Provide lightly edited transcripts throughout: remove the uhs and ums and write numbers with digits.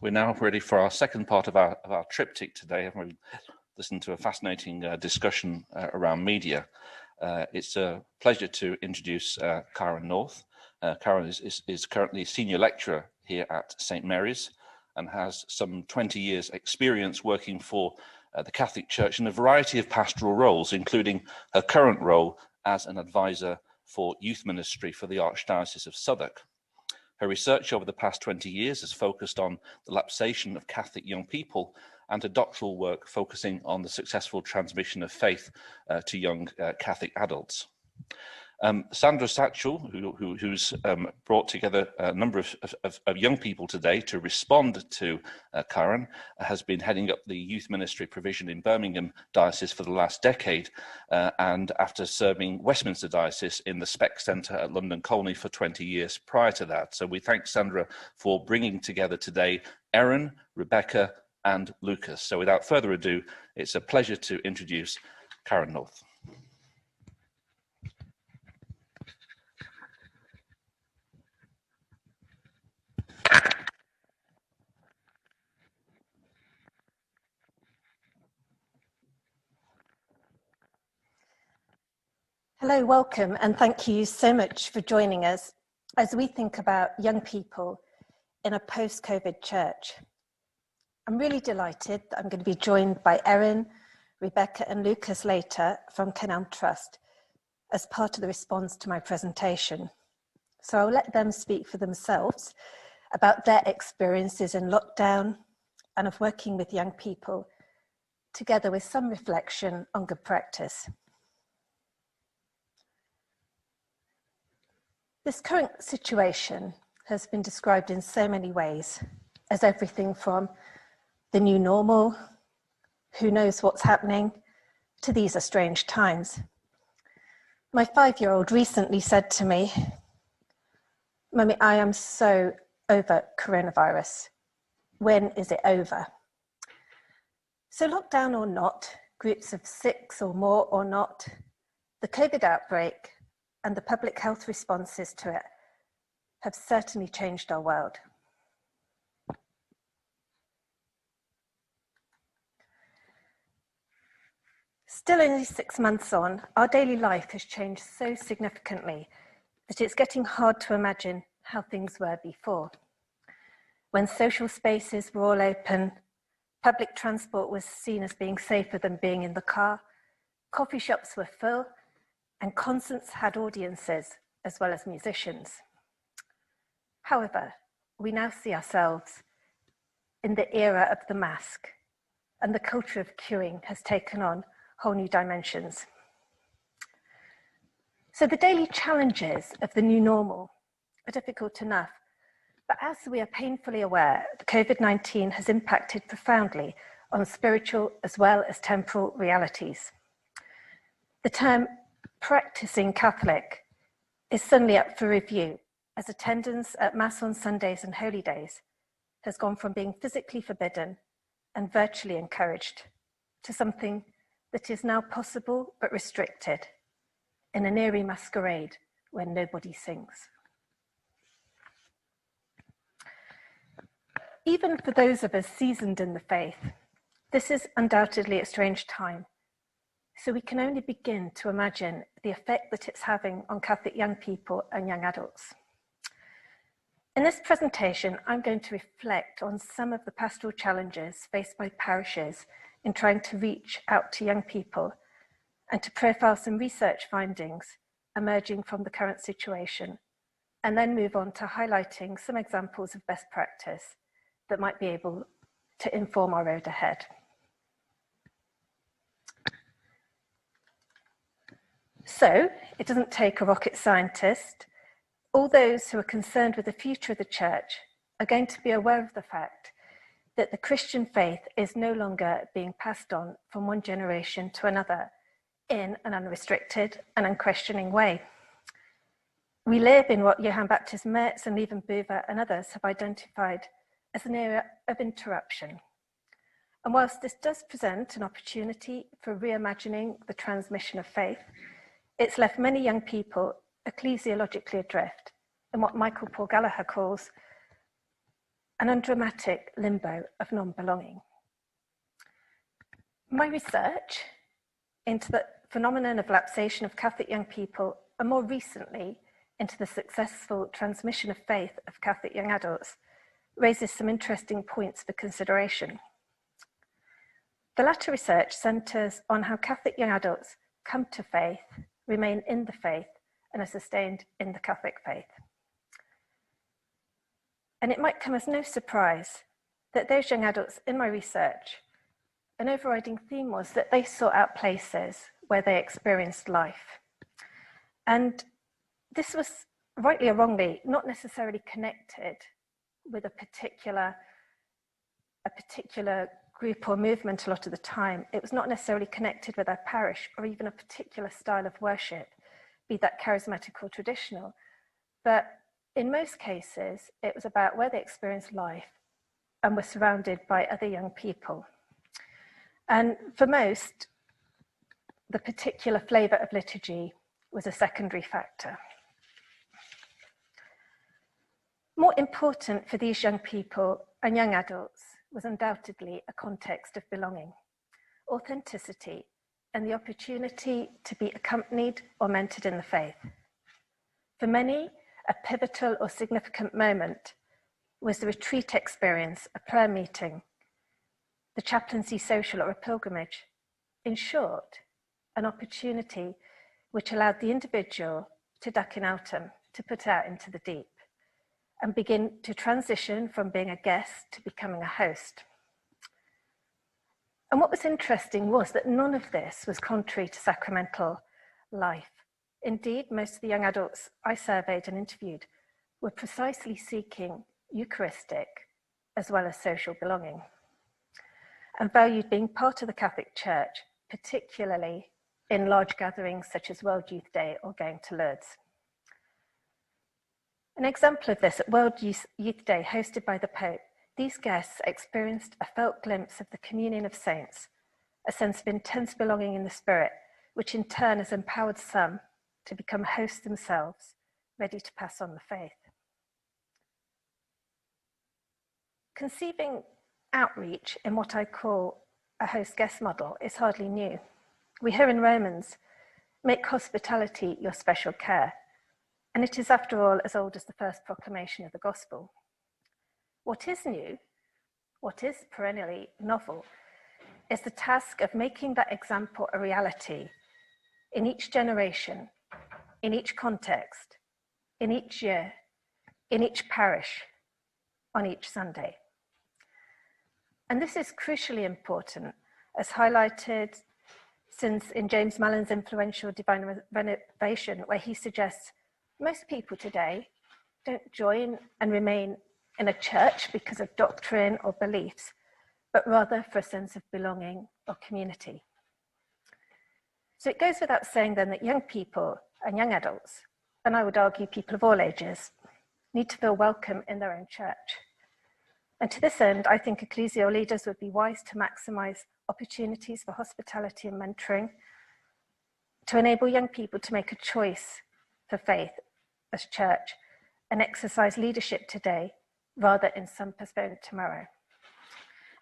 We're now ready for our second part of our triptych today. We've listened to a fascinating discussion around media. It's a pleasure to introduce Karen North. Karen is currently Senior Lecturer here at St Mary's and has some 20 years experience working for the Catholic Church in a variety of pastoral roles, including her current role as an advisor for youth ministry for the Archdiocese of Southwark. Her research over the past 20 years has focused on the lapsation of Catholic young people, and her doctoral work focusing on the successful transmission of faith to young Catholic adults. Sandra Satchell, who's brought together a number of young people today to respond to Karen, has been heading up the youth ministry provision in Birmingham Diocese for the last decade, and after serving Westminster Diocese in the Spec Centre at London Colney for 20 years prior to that. So we thank Sandra for bringing together today Erin, Rebecca and Lucas. So without further ado, it's a pleasure to introduce Karen North. Hello, welcome, and thank you so much for joining us as we think about young people in a post-COVID church. I'm really delighted that I'm going to be joined by Erin, Rebecca and Lucas later from Kenelm Trust as part of the response to my presentation. So I'll let them speak for themselves about their experiences in lockdown and of working with young people, together with some reflection on good practice. This current situation has been described in so many ways as everything from the new normal, who knows what's happening, to these are strange times. My 5-year-old recently said to me, "Mummy, I am so over coronavirus. When is it over?" So lockdown or not, groups of 6 or more or not, the COVID outbreak and the public health responses to it have certainly changed our world. Still only 6 months on, our daily life has changed so significantly that it's getting hard to imagine how things were before. When social spaces were all open, public transport was seen as being safer than being in the car, coffee shops were full, and concerts had audiences as well as musicians. However, we now see ourselves in the era of the mask, and the culture of queuing has taken on whole new dimensions. So the daily challenges of the new normal are difficult enough, but as we are painfully aware, COVID-19 has impacted profoundly on spiritual as well as temporal realities. The term practicing Catholic is suddenly up for review as attendance at Mass on Sundays and holy days has gone from being physically forbidden and virtually encouraged to something that is now possible but restricted in an eerie masquerade where nobody sings. Even for those of us seasoned in the faith, this is undoubtedly a strange time. So we can only begin to imagine the effect that it's having on Catholic young people and young adults. In this presentation, I'm going to reflect on some of the pastoral challenges faced by parishes in trying to reach out to young people and to profile some research findings emerging from the current situation, and then move on to highlighting some examples of best practice that might be able to inform our road ahead. So, it doesn't take a rocket scientist. All those who are concerned with the future of the church are going to be aware of the fact that the Christian faith is no longer being passed on from one generation to another in an unrestricted and unquestioning way. We live in what Johann Baptist Metz and Liebenbuber and others have identified as an era of interruption. And whilst this does present an opportunity for reimagining the transmission of faith, it's left many young people ecclesiologically adrift in what Michael Paul Gallagher calls an undramatic limbo of non-belonging. My research into the phenomenon of lapsation of Catholic young people, and more recently into the successful transmission of faith of Catholic young adults, raises some interesting points for consideration. The latter research centres on how Catholic young adults come to faith, remain in the faith, and are sustained in the Catholic faith. And it might come as no surprise that those young adults in my research, an overriding theme was that they sought out places where they experienced life. And this was, rightly or wrongly, not necessarily connected with a particular group or movement a lot of the time. It was not necessarily connected with their parish or even a particular style of worship, be that charismatic or traditional. But in most cases, it was about where they experienced life and were surrounded by other young people. And for most, the particular flavour of liturgy was a secondary factor. More important for these young people and young adults was undoubtedly a context of belonging, authenticity, and the opportunity to be accompanied or mentored in the faith. For many, a pivotal or significant moment was the retreat experience, a prayer meeting, the chaplaincy social or a pilgrimage. In short, an opportunity which allowed the individual to duck in autumn, to put out into the deep, and begin to transition from being a guest to becoming a host. And what was interesting was that none of this was contrary to sacramental life. Indeed, most of the young adults I surveyed and interviewed were precisely seeking Eucharistic as well as social belonging, and valued being part of the Catholic Church, particularly in large gatherings such as World Youth Day or going to Lourdes. An example of this at World Youth Day, hosted by the Pope, these guests experienced a felt glimpse of the communion of saints, a sense of intense belonging in the Spirit, which in turn has empowered some to become hosts themselves, ready to pass on the faith. Conceiving outreach in what I call a host-guest model is hardly new. We hear in Romans, make hospitality your special care. And it is, after all, as old as the first proclamation of the gospel. What is new, what is perennially novel, is the task of making that example a reality in each generation, in each context, in each year, in each parish, on each Sunday. And this is crucially important, as highlighted since in James Mallon's influential Divine Renovation, where he suggests most people today don't join and remain in a church because of doctrine or beliefs, but rather for a sense of belonging or community. So it goes without saying then that young people and young adults, and I would argue people of all ages, need to feel welcome in their own church. And to this end, I think ecclesial leaders would be wise to maximise opportunities for hospitality and mentoring, to enable young people to make a choice for faith as church and exercise leadership today rather in some postponed tomorrow.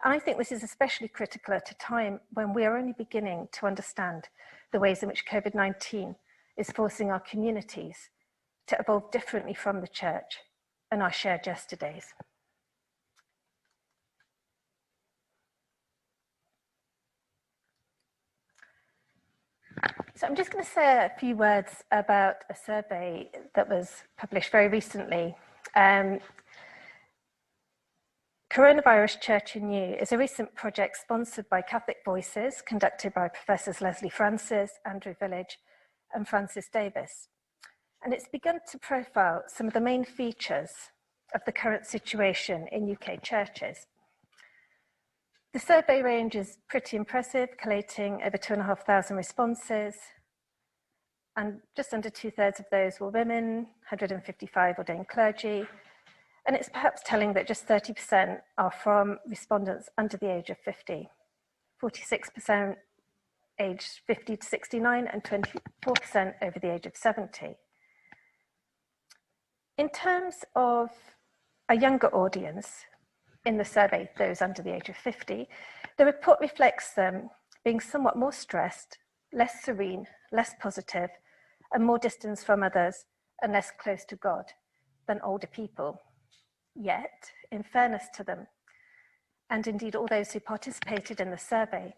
And I think this is especially critical at a time when we are only beginning to understand the ways in which COVID-19 is forcing our communities to evolve differently from the church and our shared yesterdays. So I'm just going to say a few words about a survey that was published very recently. Coronavirus Church and You is a recent project sponsored by Catholic Voices, conducted by Professors Leslie Francis, Andrew Village, and Francis Davis. And it's begun to profile some of the main features of the current situation in UK churches. The survey range is pretty impressive, collating over 2,500 responses, and just under 2/3 of those were women, 155 ordained clergy, and it's perhaps telling that just 30% are from respondents under the age of 50, 46% aged 50 to 69, and 24% over the age of 70. In terms of a younger audience, in the survey, those under the age of 50, the report reflects them being somewhat more stressed, less serene, less positive, and more distance from others and less close to God than older people. Yet, in fairness to them, and indeed all those who participated in the survey,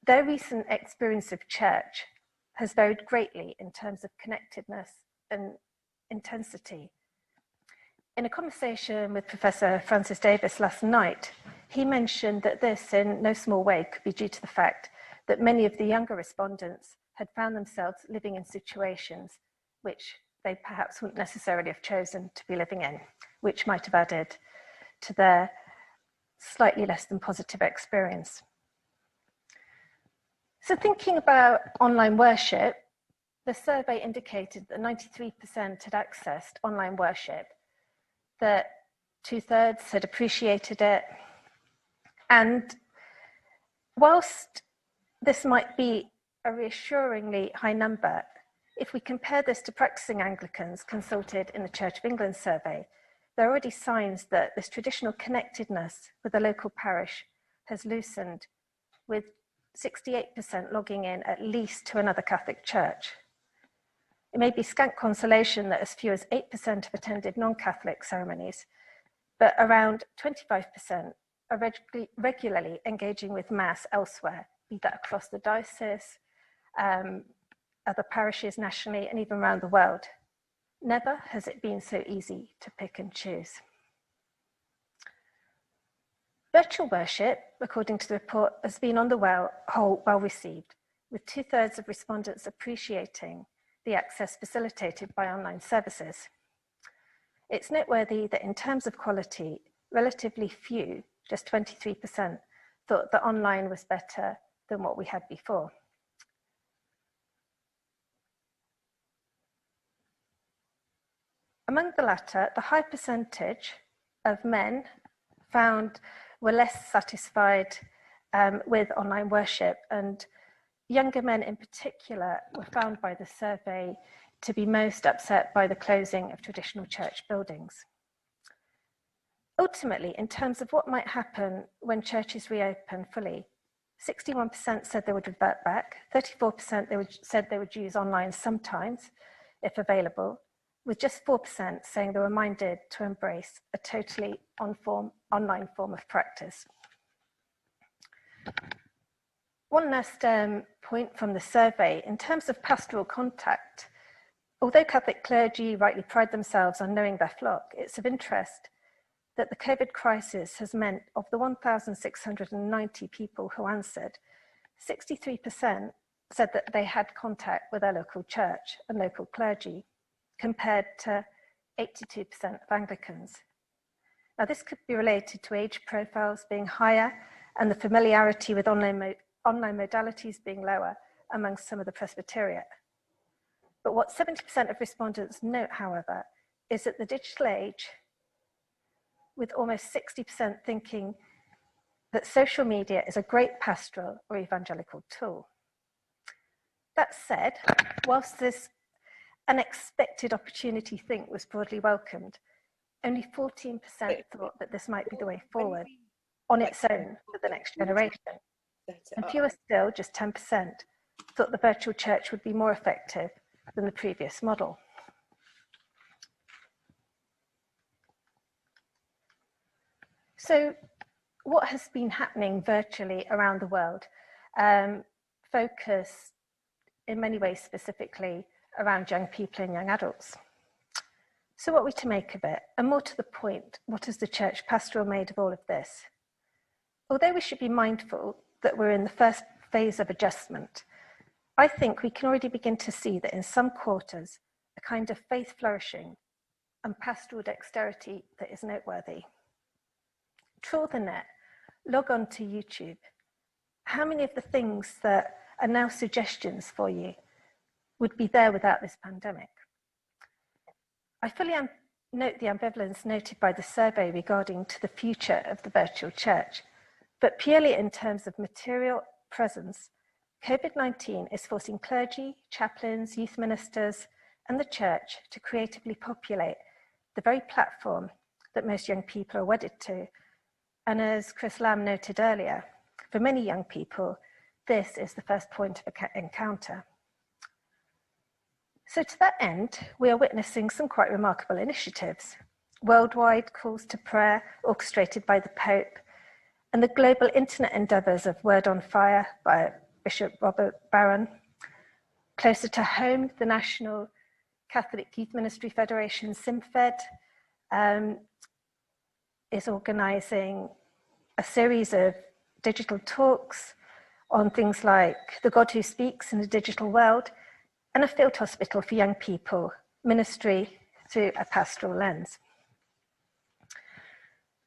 their recent experience of church has varied greatly in terms of connectedness and intensity. In a conversation with Professor Francis Davis last night, he mentioned that this, in no small way, could be due to the fact that many of the younger respondents had found themselves living in situations which they perhaps wouldn't necessarily have chosen to be living in, which might have added to their slightly less than positive experience. So thinking about online worship, the survey indicated that 93% had accessed online worship, that 2/3 had appreciated it. And whilst this might be a reassuringly high number, if we compare this to practicing Anglicans consulted in the Church of England survey, there are already signs that this traditional connectedness with the local parish has loosened, with 68% logging in at least to another Catholic church. It may be scant consolation that as few as 8% have attended non-Catholic ceremonies, but around 25% are regularly engaging with Mass elsewhere, be that across the diocese, other parishes nationally, and even around the world. Never has it been so easy to pick and choose. Virtual worship, according to the report, has been on the whole well received, with 2/3 of respondents appreciating the access facilitated by online services. It's noteworthy that in terms of quality, relatively few, just 23%, thought that online was better than what we had before. Among the latter, the high percentage of men found were less satisfied with online worship, and younger men in particular were found by the survey to be most upset by the closing of traditional church buildings. Ultimately, in terms of what might happen when churches reopen fully, 61% said they would revert back, 34% said they would use online sometimes, if available, with just 4% saying they were minded to embrace a totally online form of practice. One last point from the survey, in terms of pastoral contact, although Catholic clergy rightly pride themselves on knowing their flock, it's of interest that the COVID crisis has meant of the 1,690 people who answered, 63% said that they had contact with their local church and local clergy, compared to 82% of Anglicans. Now, this could be related to age profiles being higher and the familiarity with online modalities being lower amongst some of the Presbyteriate. But what 70% of respondents note, however, is that the digital age, with almost 60% thinking that social media is a great pastoral or evangelical tool. That said, whilst this unexpected opportunity think was broadly welcomed, only 14% thought that this might be the way forward on its own for the next generation. And fewer still, just 10%, thought the virtual church would be more effective than the previous model. So what has been happening virtually around the world? Focus in many ways specifically around young people and young adults. So what are we to make of it? And more to the point, what has the church pastoral made of all of this? Although we should be mindful that we're in the first phase of adjustment, I think we can already begin to see that in some quarters, a kind of faith flourishing and pastoral dexterity that is noteworthy. Trawl the net, log on to YouTube. How many of the things that are now suggestions for you would be there without this pandemic? I fully note the ambivalence noted by the survey regarding to the future of the virtual church, but purely in terms of material presence, COVID-19 is forcing clergy, chaplains, youth ministers, and the church to creatively populate the very platform that most young people are wedded to And as Chris Lamb noted earlier, for many young people, this is the first point of encounter. So to that end, we are witnessing some quite remarkable initiatives. Worldwide calls to prayer orchestrated by the Pope, and the global internet endeavours of Word on Fire by Bishop Robert Barron. Closer to home, the National Catholic Youth Ministry Federation, SymFed, is organising a series of digital talks on things like the God who speaks in the digital world, and a field hospital for young people, ministry through a pastoral lens.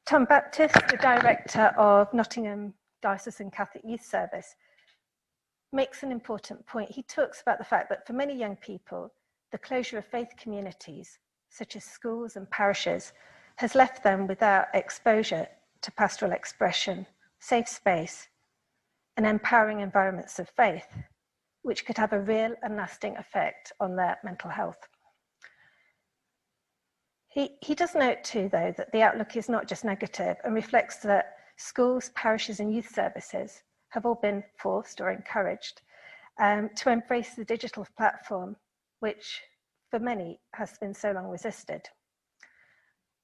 Tom Baptist, the director of Nottingham Diocesan Catholic Youth Service, makes an important point. He talks about the fact that for many young people, the closure of faith communities, such as schools and parishes, has left them without exposure to pastoral expression, safe space, and empowering environments of faith, which could have a real and lasting effect on their mental health. He does note too, though, that the outlook is not just negative and reflects that schools, parishes, and youth services have all been forced or encouraged to embrace the digital platform, which for many has been so long resisted.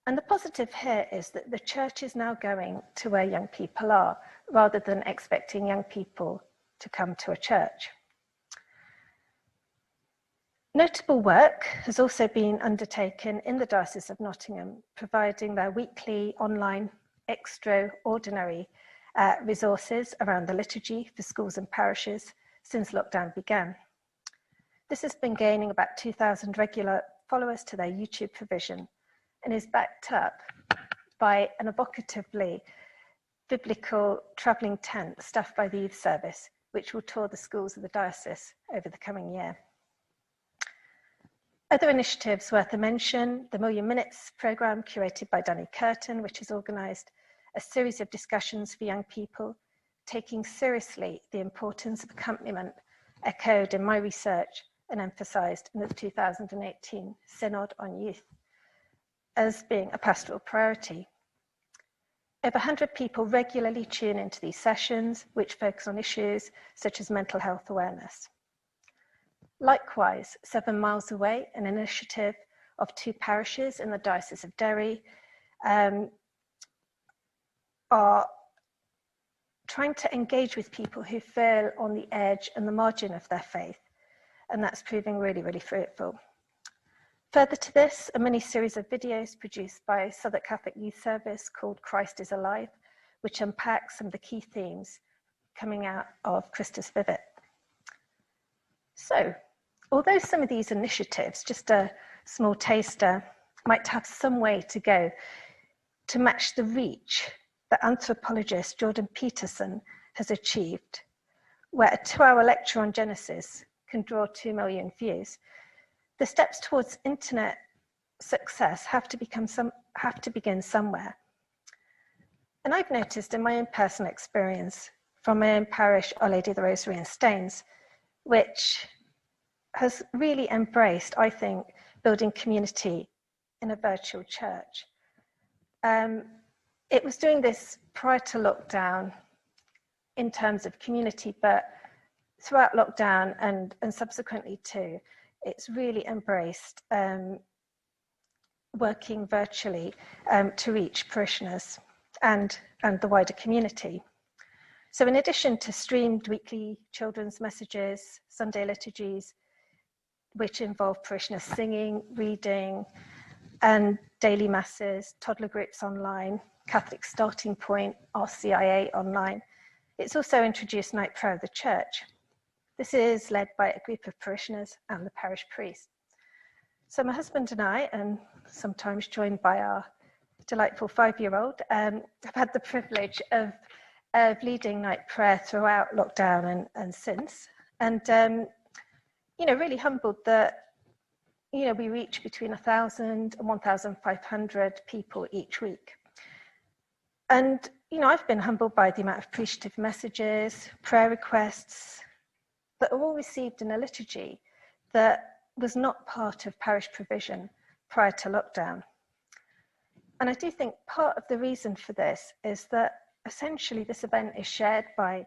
And the positive here is that the church is now going to where young people are, rather than expecting young people to come to a church. Notable work has also been undertaken in the Diocese of Nottingham, providing their weekly online extraordinary resources around the liturgy for schools and parishes since lockdown began. This has been gaining about 2,000 regular followers to their YouTube provision and is backed up by an evocatively biblical travelling tent staffed by the youth service, which will tour the schools of the diocese over the coming year. Other initiatives worth a mention: the Million Minutes programme curated by Danny Curtin, which has organised a series of discussions for young people, taking seriously the importance of accompaniment echoed in my research and emphasised in the 2018 Synod on Youth as being a pastoral priority. Over 100 people regularly tune into these sessions, which focus on issues such as mental health awareness. Likewise, 7 miles away, an initiative of 2 parishes in the Diocese of Derry are trying to engage with people who feel on the edge and the margin of their faith, and that's proving really, really fruitful. Further to this, a mini-series of videos produced by Southwark Catholic Youth Service called Christ is Alive, which unpacks some of the key themes coming out of Christus Vivit. So, although some of these initiatives, just a small taster, might have some way to go to match the reach that anthropologist Jordan Peterson has achieved, where a 2-hour lecture on Genesis can draw 2 million views, the steps towards internet success have to begin somewhere. And I've noticed in my own personal experience from my own parish, Our Lady of the Rosary in Staines, which has really embraced, I think, building community in a virtual church. It was doing this prior to lockdown in terms of community, but throughout lockdown and subsequently too, it's really embraced working virtually to reach parishioners and the wider community. So in addition to streamed weekly children's messages, Sunday liturgies, which involve parishioners singing, reading, and daily masses, toddler groups online, Catholic Starting Point, RCIA online, it's also introduced night prayer of the church. This is led by a group of parishioners and the parish priest. So my husband and I, and sometimes joined by our delightful 5-year-old, have had the privilege of leading night prayer throughout lockdown and since. And, really humbled that, we reach between 1,000 and 1,500 people each week. And, I've been humbled by the amount of appreciative messages, prayer requests that are all received in a liturgy that was not part of parish provision prior to lockdown. And I do think part of the reason for this is that essentially this event is shared by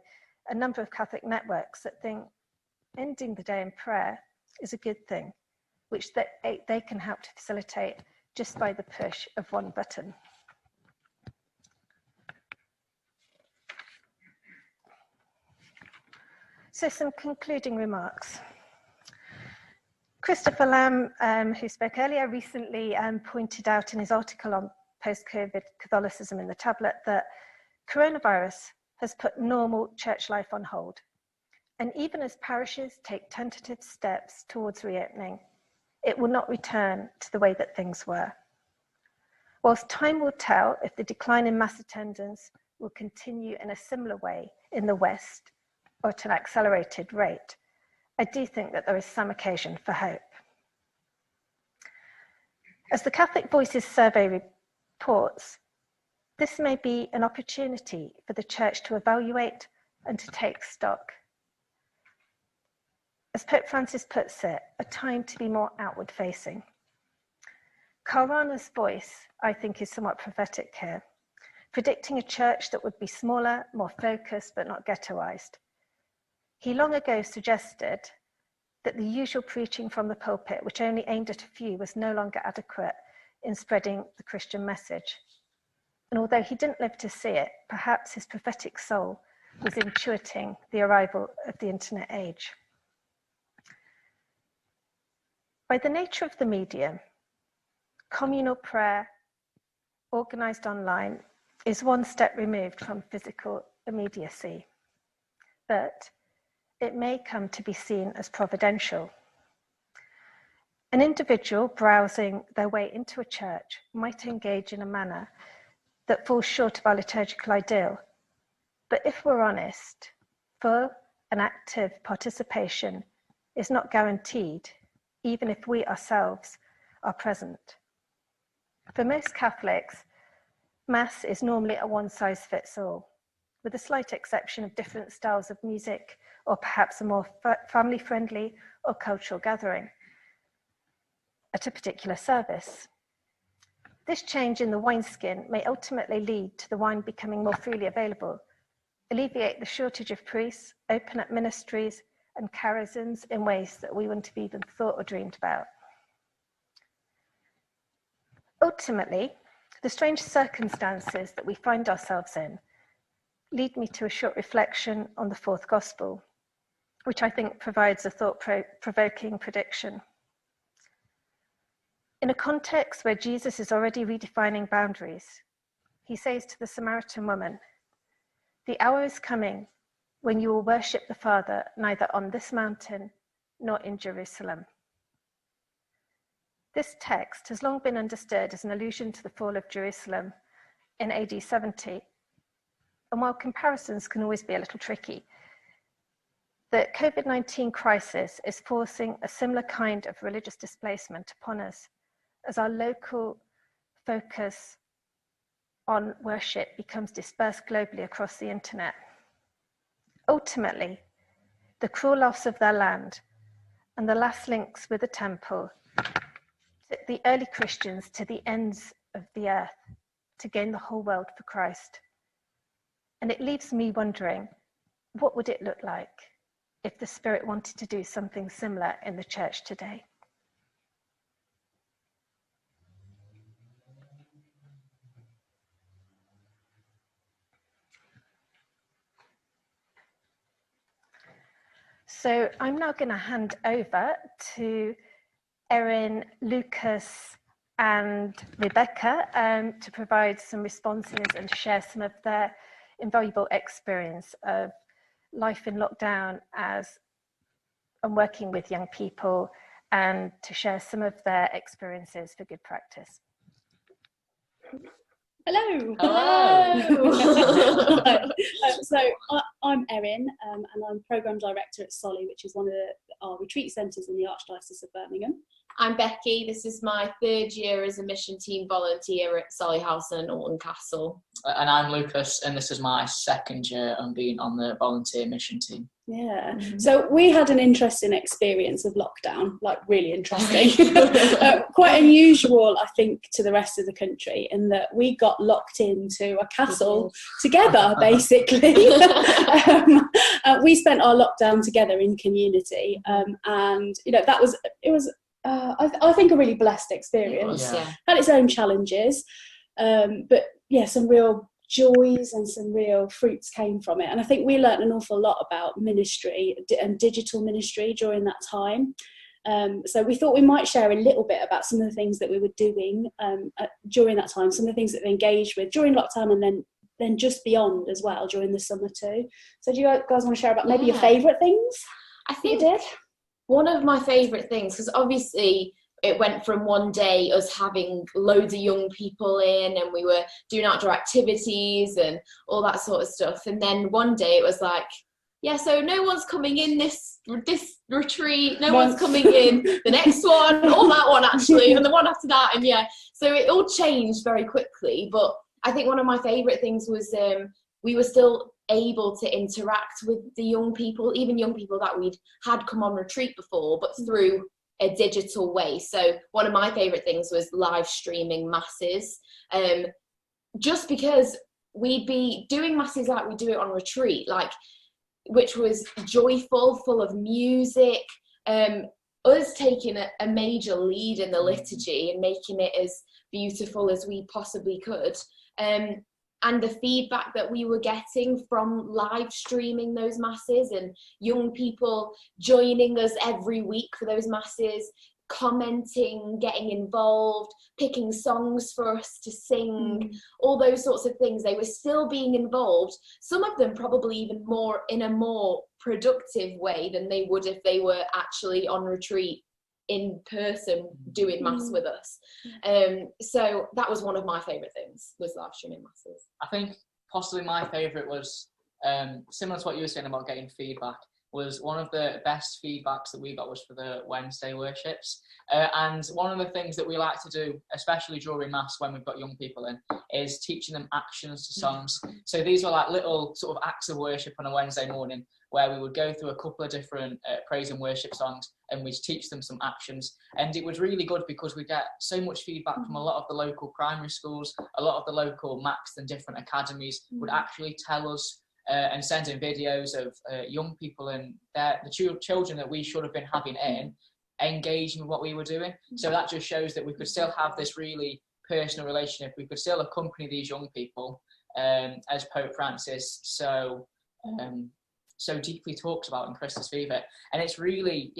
a number of Catholic networks that think ending the day in prayer is a good thing, which they can help to facilitate just by the push of one button. So some concluding remarks. Christopher Lamb, who spoke earlier, recently pointed out in his article on post-COVID Catholicism in the tablet that coronavirus has put normal church life on hold. And even as parishes take tentative steps towards reopening, it will not return to the way that things were. Whilst time will tell if the decline in mass attendance will continue in a similar way in the West or at an accelerated rate, I do think that there is some occasion for hope. As the Catholic Voices survey reports, this may be an opportunity for the Church to evaluate and to take stock. As Pope Francis puts it, a time to be more outward facing. Karl Rahner's voice, I think, is somewhat prophetic here, predicting a church that would be smaller, more focused, but not ghettoized. He long ago suggested that the usual preaching from the pulpit, which only aimed at a few, was no longer adequate in spreading the Christian message. And although he didn't live to see it, perhaps his prophetic soul was intuiting the arrival of the internet age. By the nature of the medium, communal prayer, organized online, is one step removed from physical immediacy, but it may come to be seen as providential. An individual browsing their way into a church might engage in a manner that falls short of our liturgical ideal, but if we're honest, full and active participation is not guaranteed, even if we ourselves are present. For most Catholics, Mass is normally a one-size-fits-all, with a slight exception of different styles of music or perhaps a more family-friendly or cultural gathering at a particular service. This change in the wineskin may ultimately lead to the wine becoming more freely available, alleviate the shortage of priests, open up ministries and charisms in ways that we wouldn't have even thought or dreamed about. Ultimately, the strange circumstances that we find ourselves in lead me to a short reflection on the fourth gospel, which I think provides a thought-provoking prediction. In a context where Jesus is already redefining boundaries, he says to the Samaritan woman, "The hour is coming when you will worship the Father neither on this mountain nor in Jerusalem." This text has long been understood as an allusion to the fall of Jerusalem in AD 70. And while comparisons can always be a little tricky, the COVID-19 crisis is forcing a similar kind of religious displacement upon us as our local focus on worship becomes dispersed globally across the internet. Ultimately, the cruel loss of their land and the last links with the temple took the early Christians to the ends of the earth to gain the whole world for Christ. And it leaves me wondering, what would it look like if the Spirit wanted to do something similar in the church today? So I'm now going to hand over to Erin, Lucas, and Rebecca to provide some responses and share some of their invaluable experience of life in lockdown and working with young people, and to share some of their experiences for good practice. Hello. Hello. So I'm Erin, and I'm Programme Director at Solly, which is one of our retreat centres in the Archdiocese of Birmingham. I'm Becky. This is my third year as a mission team volunteer at Solihull and Alton Castle. And I'm Lucas, and this is my second year on being on the volunteer mission team. Yeah. So we had an interesting experience of lockdown, like really interesting. Quite unusual, I think, to the rest of the country, in that we got locked into a castle together, basically. We spent our lockdown together in community, and that was I think a really blessed experience. Had its own challenges, but yeah, some real joys and some real fruits came from it. And I think we learned an awful lot about ministry and digital ministry during that time. So we thought we might share a little bit about some of the things that we were doing during that time, some of the things that we engaged with during lockdown, and then just beyond as well during the summer too. So do you guys want to share about maybe your favourite things? I think you did? One of my favourite things, because obviously it went from one day us having loads of young people in, and we were doing outdoor activities and all that sort of stuff. And then one day it was like, yeah, so no one's coming in this retreat, no one's coming in the next one, or that one actually, and the one after that. And yeah, so it all changed very quickly. But I think one of my favourite things was we were still able to interact with the young people, even young people that we'd had come on retreat before, but through a digital way. So one of my favorite things was live streaming masses, just because we'd be doing masses like we do it on retreat, which was joyful, full of music, us taking a major lead in the liturgy and making it as beautiful as we possibly could, and the feedback that we were getting from live streaming those masses, and young people joining us every week for those masses, commenting, getting involved, picking songs for us to sing, all those sorts of things. They were still being involved, some of them probably even more in a more productive way than they would if they were actually on retreat in person doing mass with us. So that was one of my favorite things, was live streaming masses. I think possibly my favorite was similar to what you were saying about getting feedback. Was one of the best feedbacks that we got was for the Wednesday worships, and one of the things that we like to do, especially during mass when we've got young people in, is teaching them actions to songs. So these were like little sort of acts of worship on a Wednesday morning, where we would go through a couple of different praise and worship songs, and we'd teach them some actions. And it was really good because we get so much feedback from a lot of the local primary schools, a lot of the local Macs and different academies would actually tell us and send in videos of young people and the children that we should have been having in engaging with what we were doing. So that just shows that we could still have this really personal relationship. We could still accompany these young people, as Pope Francis so deeply talks about in Christus Vive. And it's really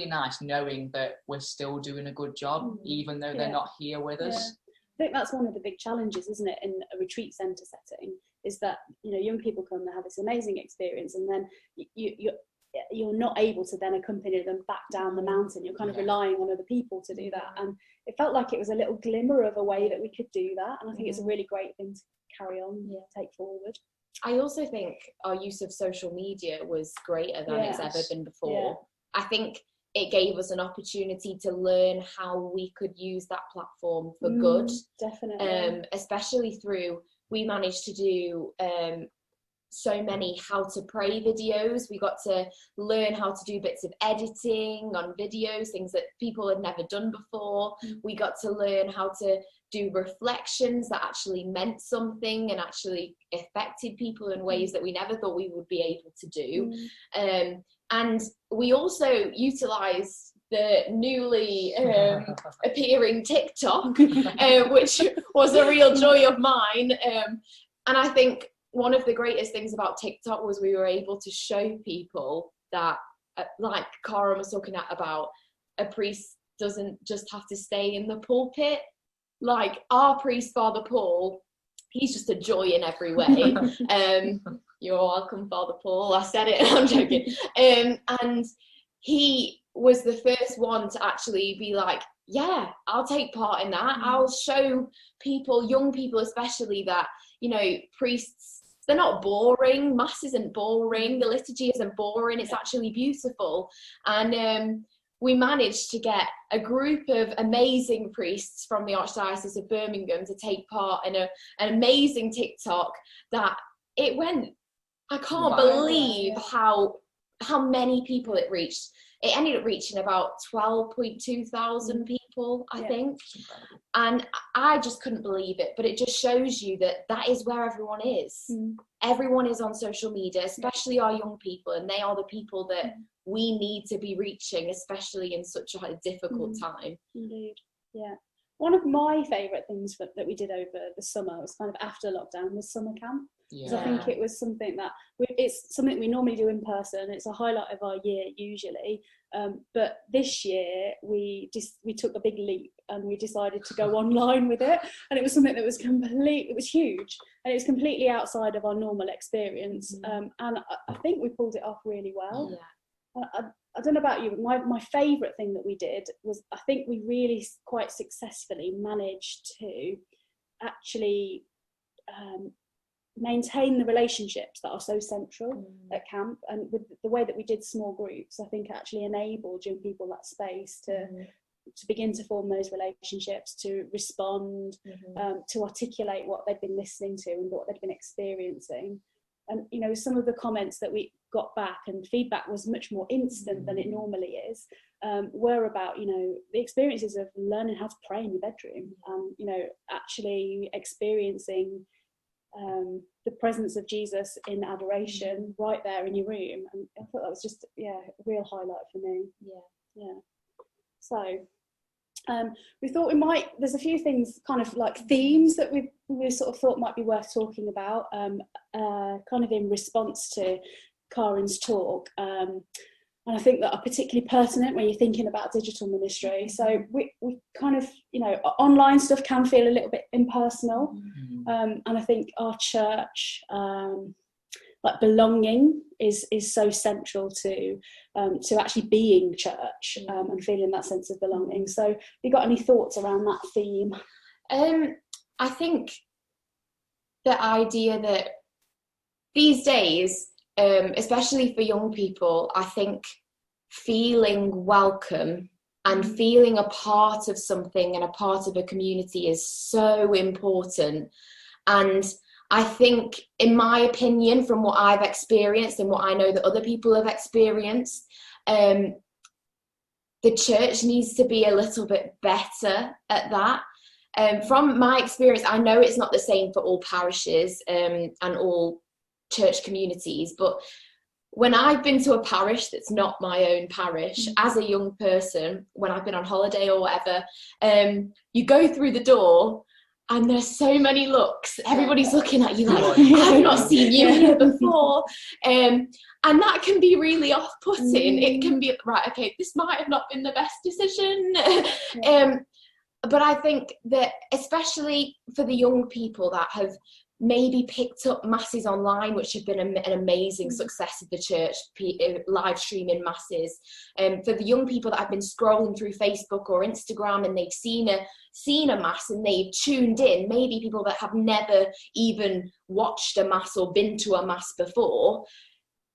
nice knowing that we're still doing a good job, even though they're not here with us. I think that's one of the big challenges, isn't it, in a retreat centre setting, is that young people come and have this amazing experience, and then you're not able to then accompany them back down the mountain. You're kind of relying on other people to do that, and it felt like it was a little glimmer of a way that we could do that, and I think it's a really great thing to carry on, take forward. I also think our use of social media was greater than it's ever been before. I think it gave us an opportunity to learn how we could use that platform for good. Definitely. Especially through, we managed to do so many how to pray videos. We got to learn how to do bits of editing on videos, things that people had never done before. We got to learn how to do reflections that actually meant something and actually affected people in ways that we never thought we would be able to do. And we also utilised the newly appearing TikTok, which was a real joy of mine. And I think one of the greatest things about TikTok was we were able to show people that, like Cara was talking about, a priest doesn't just have to stay in the pulpit. Like our priest, Father Paul, he's just a joy in every way. You're welcome, Father Paul. I said it, I'm joking. And he was the first one to actually be like, yeah, I'll take part in that. I'll show people, young people especially, that, priests, they're not boring. Mass isn't boring. The liturgy isn't boring. It's actually beautiful. And we managed to get a group of amazing priests from the Archdiocese of Birmingham to take part in an amazing TikTok that it went, I can't believe how how many people it reached. It ended up reaching about 12.2 thousand people, I think. And I just couldn't believe it. But it just shows you that is where everyone is. Everyone is on social media, especially our young people. And they are the people that we need to be reaching, especially in such a difficult time. Indeed, yeah. One of my favourite things that we did over the summer was kind of after lockdown was summer camp. Because I think it was something that it's something we normally do in person. It's a highlight of our year usually, but this year we took a big leap and we decided to go online with it. And it was something that was it was huge, and it was completely outside of our normal experience. And I think we pulled it off really well. I don't know about you, but my favourite thing that we did was, I think we really quite successfully managed to actually maintain the relationships that are so central at camp. And with the way that we did small groups, I think actually enabled young people that space to begin to form those relationships, to respond, to articulate what they'd been listening to and what they'd been experiencing. And, you know, some of the comments that we got back, and feedback was much more instant than it normally is, were about, you know, the experiences of learning how to pray in your bedroom, you know, actually experiencing the presence of Jesus in adoration right there in your room. And I thought that was just, a real highlight for me. So we thought there's a few things, kind of like themes that we sort of thought might be worth talking about, kind of in response to Karen's talk, and I think that are particularly pertinent when you're thinking about digital ministry. So we kind of, you know, online stuff can feel a little bit impersonal, and I think our church, like belonging is so central to actually being church, and feeling that sense of belonging. So have you got any thoughts around that theme? I think the idea that these days, especially for young people, I think feeling welcome and feeling a part of something and a part of a community is so important. And I think, in my opinion, from what I've experienced and what I know that other people have experienced, the church needs to be a little bit better at that. From my experience, I know it's not the same for all parishes and all church communities, but when I've been to a parish that's not my own parish, as a young person, when I've been on holiday or whatever, you go through the door and there's so many looks. Everybody's looking at you like, I've not seen you here before. And that can be really off-putting. It can be, right, okay, this might have not been the best decision. But I think that especially for the young people that have maybe picked up masses online, which have been an amazing success of the church, live streaming masses. For the young people that have been scrolling through Facebook or Instagram and they've seen a mass and they've tuned in, maybe people that have never even watched a mass or been to a mass before,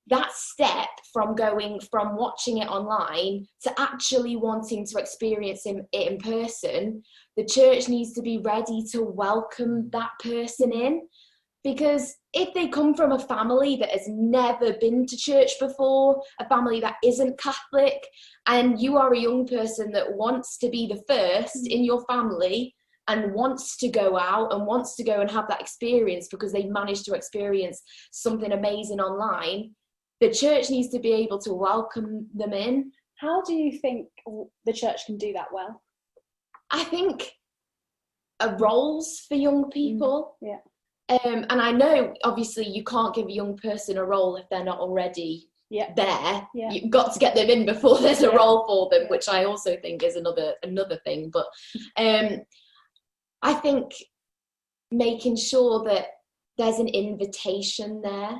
that step from going from watching it online to actually wanting to experience it in person, the church needs to be ready to welcome that person in. Because if they come from a family that has never been to church before, a family that isn't Catholic, and you are a young person that wants to be the first in your family and wants to go out and wants to go and have that experience because they've managed to experience something amazing online, the church needs to be able to welcome them in. How do you think the church can do that well? I think roles for young people. And I know, obviously, you can't give a young person a role if they're not already there. You've got to get them in before there's a role for them, which I also think is another thing. But I think making sure that there's an invitation there.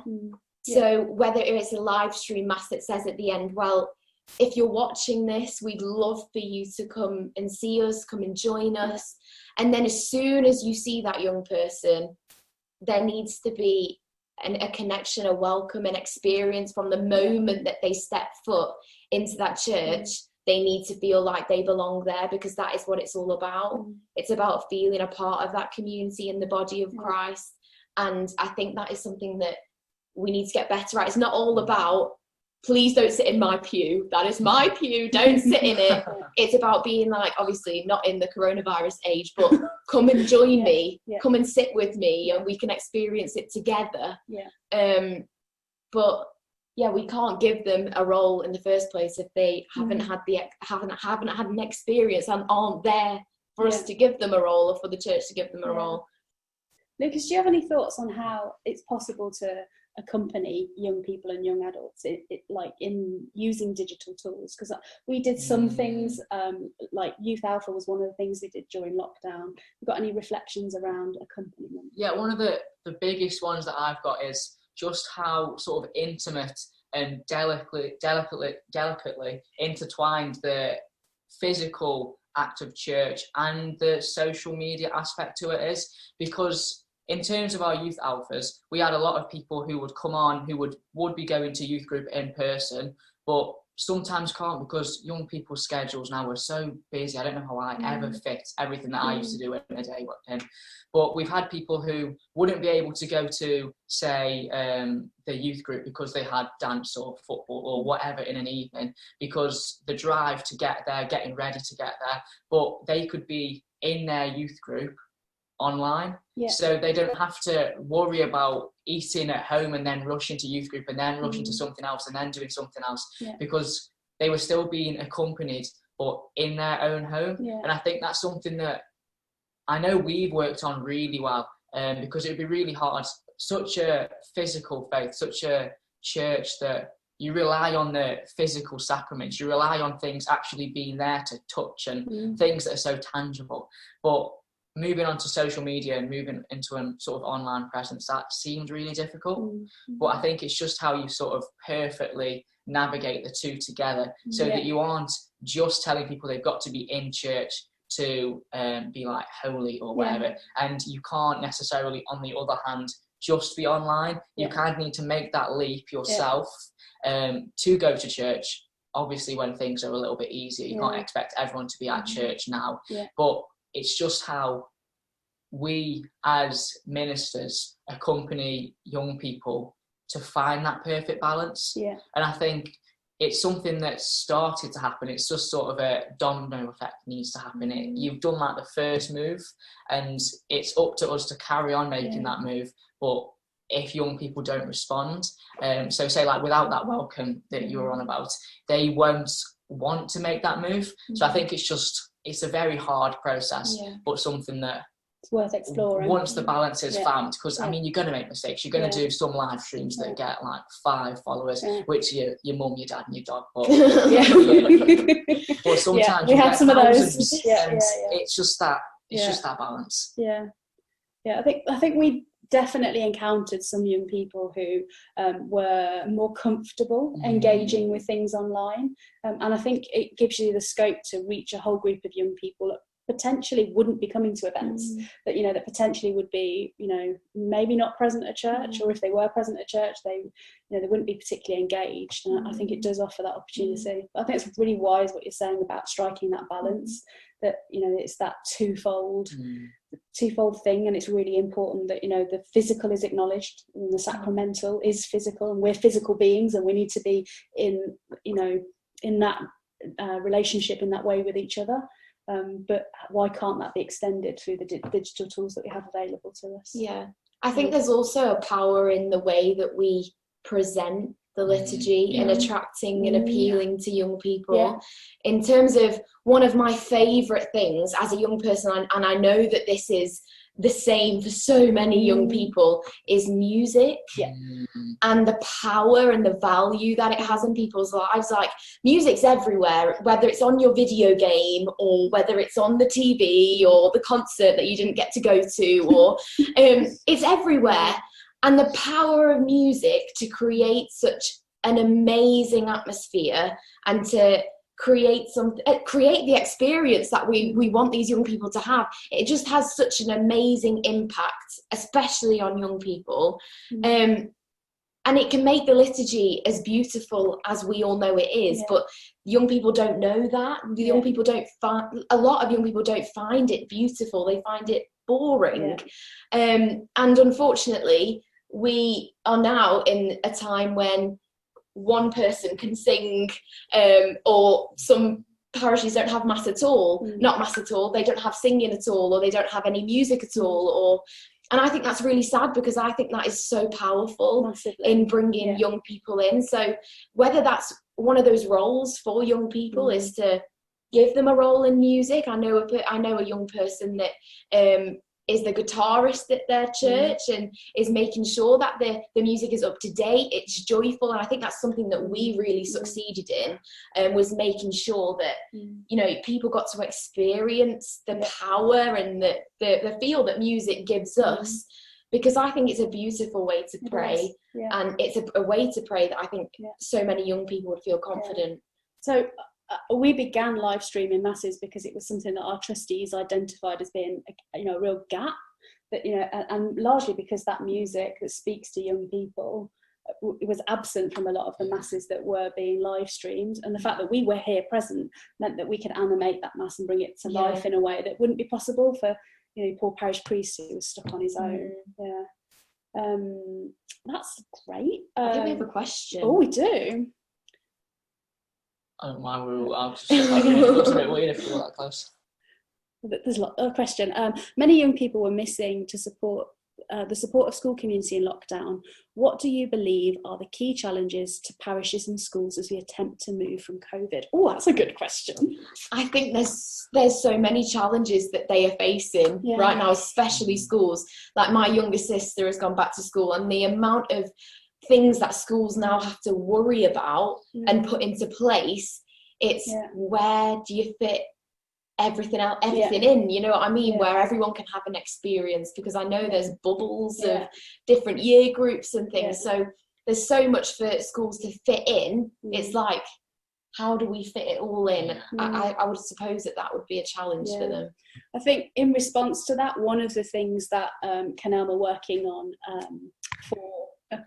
So whether it's a live stream mass that says at the end, well, if you're watching this, we'd love for you to come and see us, come and join us. And then as soon as you see that young person, there needs to be a connection, a welcome, an experience from the moment that they step foot into that church. They need to feel like they belong there, because that is what it's all about. It's about feeling a part of that community in the body of Christ. And I think that is something that we need to get better at. It's not all about please don't sit in my pew. That is my pew. Don't sit in it. It's about being like, obviously not in the coronavirus age, but come and join me. Come and sit with me, and we can experience it together. But yeah, we can't give them a role in the first place if they haven't had an experience and aren't there for us to give them a role, or for the church to give them a role. Lucas, do you have any thoughts on how it's possible to accompany young people and young adults like in using digital tools? Because we did some things, like Youth Alpha was one of the things we did during lockdown. You got any reflections around accompaniment? Yeah, one of the biggest ones that I've got is just how sort of intimate and delicately intertwined the physical act of church and the social media aspect to it is. Because in terms of our youth alphas, we had a lot of people who would come on who would be going to youth group in person, but sometimes can't because young people's schedules now are so busy. I don't know how I ever fit everything that I used to do in a day. But we've had people who wouldn't be able to go to, say, the youth group because they had dance or football or whatever in an evening, because the drive to get there, getting ready to get there, but they could be in their youth group online, so they don't have to worry about eating at home and then rushing to youth group and then rushing to something else and then doing something else, because they were still being accompanied but in their own home. And I think that's something that I know we've worked on really well, because it would be really hard, such a physical faith, such a church that you rely on the physical sacraments, you rely on things actually being there to touch and things that are so tangible. But moving on to social media and moving into a sort of online presence, that seemed really difficult. But I think it's just how you sort of perfectly navigate the two together, so that you aren't just telling people they've got to be in church to be like holy or whatever, and you can't necessarily, on the other hand, just be online. You kind of need to make that leap yourself to go to church. Obviously, when things are a little bit easier, you can't expect everyone to be at church now, but it's just how we as ministers accompany young people to find that perfect balance. And I think it's something that's started to happen. It's just sort of a domino effect needs to happen. You've done like the first move, and it's up to us to carry on making that move. But if young people don't respond, so say like without that welcome that you were on about, they won't want to make that move. So I think it's a very hard process, but something that it's worth exploring once the balance is found. Because I mean, you're going to make mistakes. You're going to do some live streams that get like 5 followers, which your mum, your dad, and your dog. But, but sometimes we you had get some of those. and it's just that. It's just that balance. I think we definitely encountered some young people who were more comfortable engaging with things online, and I think it gives you the scope to reach a whole group of young people that potentially wouldn't be coming to events, that potentially would be maybe not present at church, or if they were present at church, they wouldn't be particularly engaged. And I think it does offer that opportunity. But I think it's really wise what you're saying about striking that balance, that it's that twofold thing, and it's really important that the physical is acknowledged and the sacramental is physical, and we're physical beings, and we need to be in that relationship in that way with each other. But why can't that be extended through the digital tools that we have available to us? I think there's also a power in the way that we present the liturgy in attracting and appealing to young people. In terms of one of my favourite things as a young person, and I know that this is the same for so many young people, is music. And the power and the value that it has in people's lives. Like, music's everywhere, whether it's on your video game or whether it's on the TV or the concert that you didn't get to go to, or it's everywhere. And the power of music to create such an amazing atmosphere and to create the experience that we want these young people to have. It just has such an amazing impact, especially on young people. And it can make the liturgy as beautiful as we all know it is, but young people don't know that. Young people a lot of young people don't find it beautiful. They find it boring. And unfortunately, we are now in a time when one person can sing, or some parishes don't have mass at all, not mass at all, they don't have singing at all, or they don't have any music at all, and I think that's really sad, because I think that is so powerful. Massively. In bringing young people in. So whether that's one of those roles for young people is to give them a role in music. I know a young person that is the guitarist at their church and is making sure that the music is up to date, it's joyful, and I think that's something that we really succeeded in, was making sure that you know, people got to experience the power and the feel that music gives us, because I think it's a beautiful way to pray, and it's a way to pray that I think so many young people would feel confident. So we began live streaming masses because it was something that our trustees identified as being, you know, a real gap. That, you know, and largely because that music that speaks to young people, it was absent from a lot of the masses that were being live streamed, and the fact that we were here present meant that we could animate that mass and bring it to life in a way that wouldn't be possible for, you know, poor parish priest who was stuck on his own. That's great. I think we have a question. Oh, we do. I don't mind. I'll just it looks a bit weird if you're that close. There's a question. Many young people were missing to support the support of school community in lockdown. What do you believe are the key challenges to parishes and schools as we attempt to move from COVID? Oh, that's a good question. I think there's so many challenges that they are facing right now, especially schools. Like my younger sister has gone back to school, and the amount of things that schools now have to worry about and put into place, it's where do you fit everything in, you know what I mean, where everyone can have an experience, because I know there's bubbles of different year groups and things, so there's so much for schools to fit in. It's like, how do we fit it all in? I would suppose that would be a challenge for them. I think in response to that, one of the things that Canelm are working on for one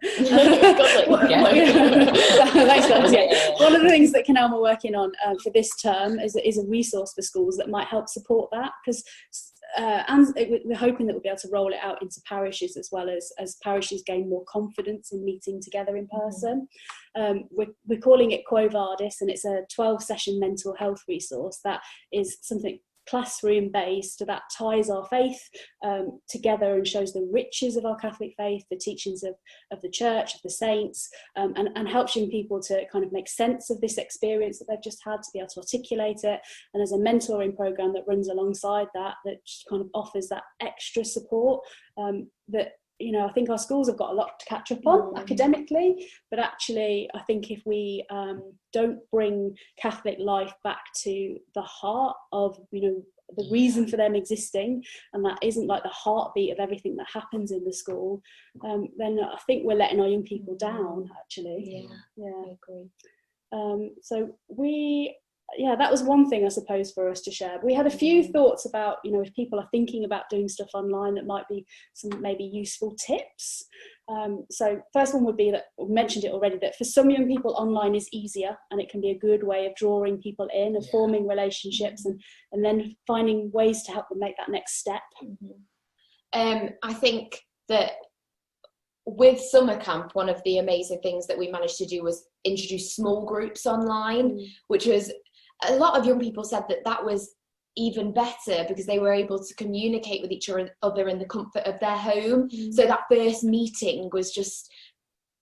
of the things that Canelm are working on for this term is a resource for schools that might help support that, because and we're hoping that we'll be able to roll it out into parishes as well, as parishes gain more confidence in meeting together in person. We're calling it Quo Vadis, and it's a 12-session mental health resource that is something classroom based that ties our faith together and shows the riches of our Catholic faith, the teachings of the church, of the saints, and helps young people to kind of make sense of this experience that they've just had, to be able to articulate it. And there's a mentoring program that runs alongside that just kind of offers that extra support that, you know, I think our schools have got a lot to catch up on academically, but actually I think if we don't bring Catholic life back to the heart of, you know, the reason for them existing, and that isn't like the heartbeat of everything that happens in the school, then I think we're letting our young people down, actually. I agree. So that was one thing, I suppose, for us to share. We had a few thoughts about, you know, if people are thinking about doing stuff online, that might be some maybe useful tips. So first one would be that, we mentioned it already, that for some young people online is easier, and it can be a good way of drawing people in and forming relationships, and then finding ways to help them make that next step. I think that with summer camp, one of the amazing things that we managed to do was introduce small groups online, which was, a lot of young people said that was even better, because they were able to communicate with each other in the comfort of their home. So that first meeting was just,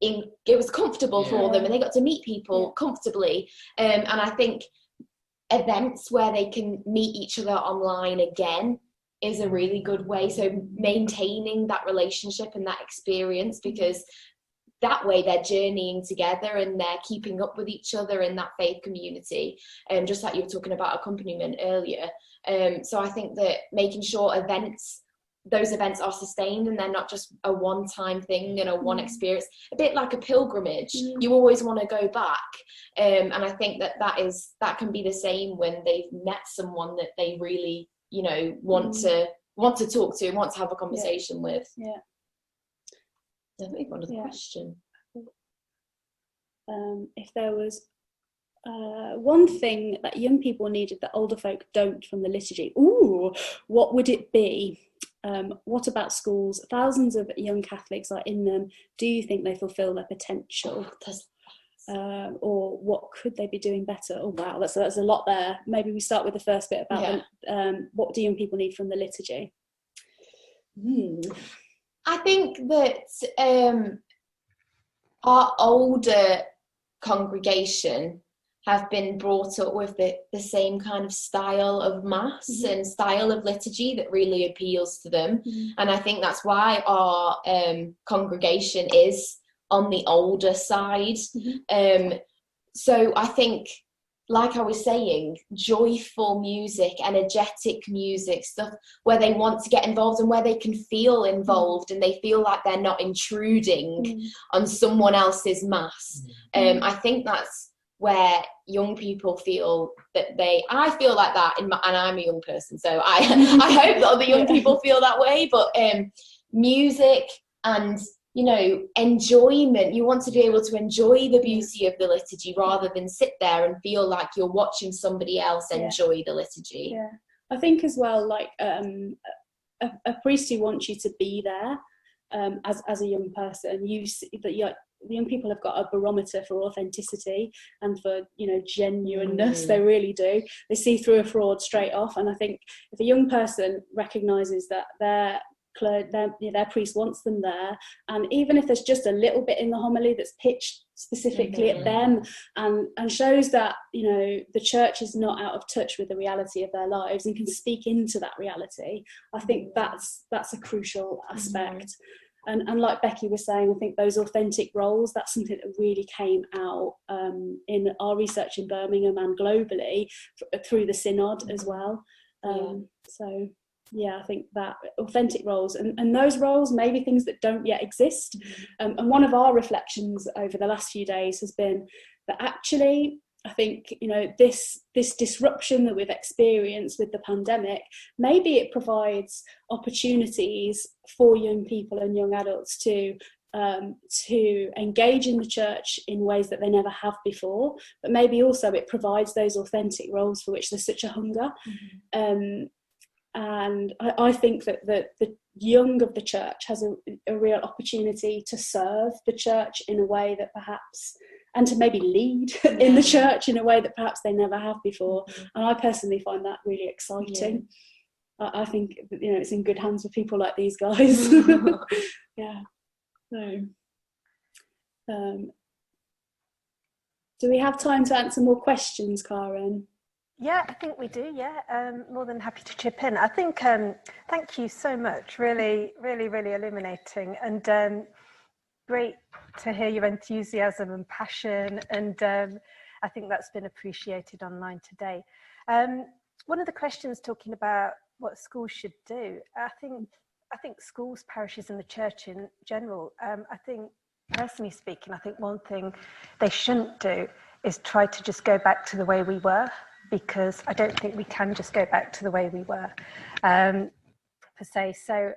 it was comfortable for them, and they got to meet people comfortably. And I think events where they can meet each other online again is a really good way. So maintaining that relationship and that experience, because that way they're journeying together and they're keeping up with each other in that faith community, just like you were talking about accompaniment earlier. So I think that making sure those events are sustained, and they're not just a one-time thing and a one experience, a bit like a pilgrimage. You always want to go back, and I think that can be the same when they've met someone that they really, you know, want to talk to and want to have a conversation with. I think one other question. If there was one thing that young people needed that older folk don't from the liturgy, what would it be? What about schools? Thousands of young Catholics are in them. Do you think they fulfil their potential? or what could they be doing better? Oh wow, that's a lot there. Maybe we start with the first bit about what do young people need from the liturgy? I think that our older congregation have been brought up with the same kind of style of mass and style of liturgy that really appeals to them. And I think that's why our congregation is on the older side. So I think, like I was saying, joyful music, energetic music, stuff where they want to get involved and where they can feel involved and they feel like they're not intruding on someone else's mass. I think that's where young people feel that I feel like that and I'm a young person, so I hope that other young people feel that way. But music and, you know, enjoyment, you want to be able to enjoy the beauty of the liturgy rather than sit there and feel like you're watching somebody else enjoy the liturgy. I think as well, like a priest who wants you to be there as a young person, you see that young people have got a barometer for authenticity and for, you know, genuineness. They really do. They see through a fraud straight off. And I think if a young person recognises that their priest wants them there, and even if there's just a little bit in the homily that's pitched specifically at them and shows that, you know, the church is not out of touch with the reality of their lives and can speak into that reality, I think that's a crucial aspect. And like Becky was saying, I think those authentic roles, that's something that really came out in our research in Birmingham and globally through the synod as well. So yeah, I think that authentic roles and those roles may be things that don't yet exist. And one of our reflections over the last few days has been that actually, I think, you know, this disruption that we've experienced with the pandemic, maybe it provides opportunities for young people and young adults to engage in the church in ways that they never have before, but maybe also it provides those authentic roles for which there's such a hunger. And I think that the young of the church has a real opportunity to serve the church in a way that perhaps, and to maybe lead in the church in a way that perhaps they never have before. And I personally find that really exciting. I think, you know, it's in good hands with people like these guys. So, do we have time to answer more questions, Karen? Yeah, I think we do. More than happy to chip in. I think thank you so much. Really, really, really illuminating, and great to hear your enthusiasm and passion. And I think that's been appreciated online today. One of the questions talking about what schools should do. I think schools, parishes, and the church in general. I think, personally speaking, I think one thing they shouldn't do is try to just go back to the way we were. Because I don't think we can just go back to the way we were, per se. So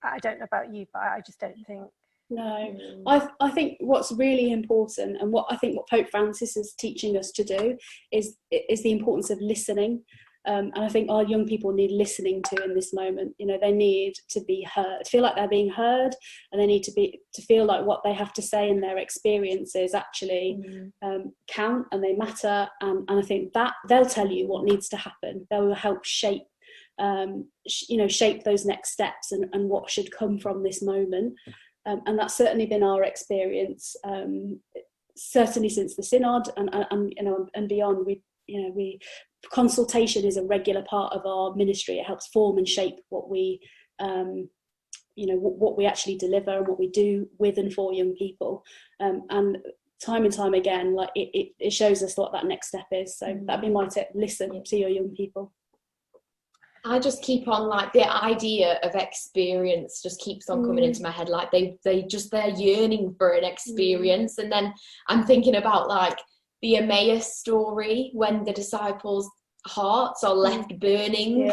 I don't know about you, but I just don't think. No, I think what's really important, and what Pope Francis is teaching us to do, is the importance of listening. And I think our young people need listening to in this moment. You know, they need to be heard, feel like they're being heard, and they need to feel like what they have to say in their experiences actually count and they matter. And I think that they'll tell you what needs to happen. They will help shape, shape those next steps and what should come from this moment. And that's certainly been our experience, certainly since the synod and beyond. Consultation is a regular part of our ministry. It helps form and shape what we actually deliver and what we do with and for young people. And time and time again, like it shows us what that next step is. So that'd be my tip: listen to your young people. I just keep on, like, the idea of experience just keeps on coming into my head. Like they're yearning for an experience. And then I'm thinking about, like, the Emmaus story, when the disciples' hearts are left burning,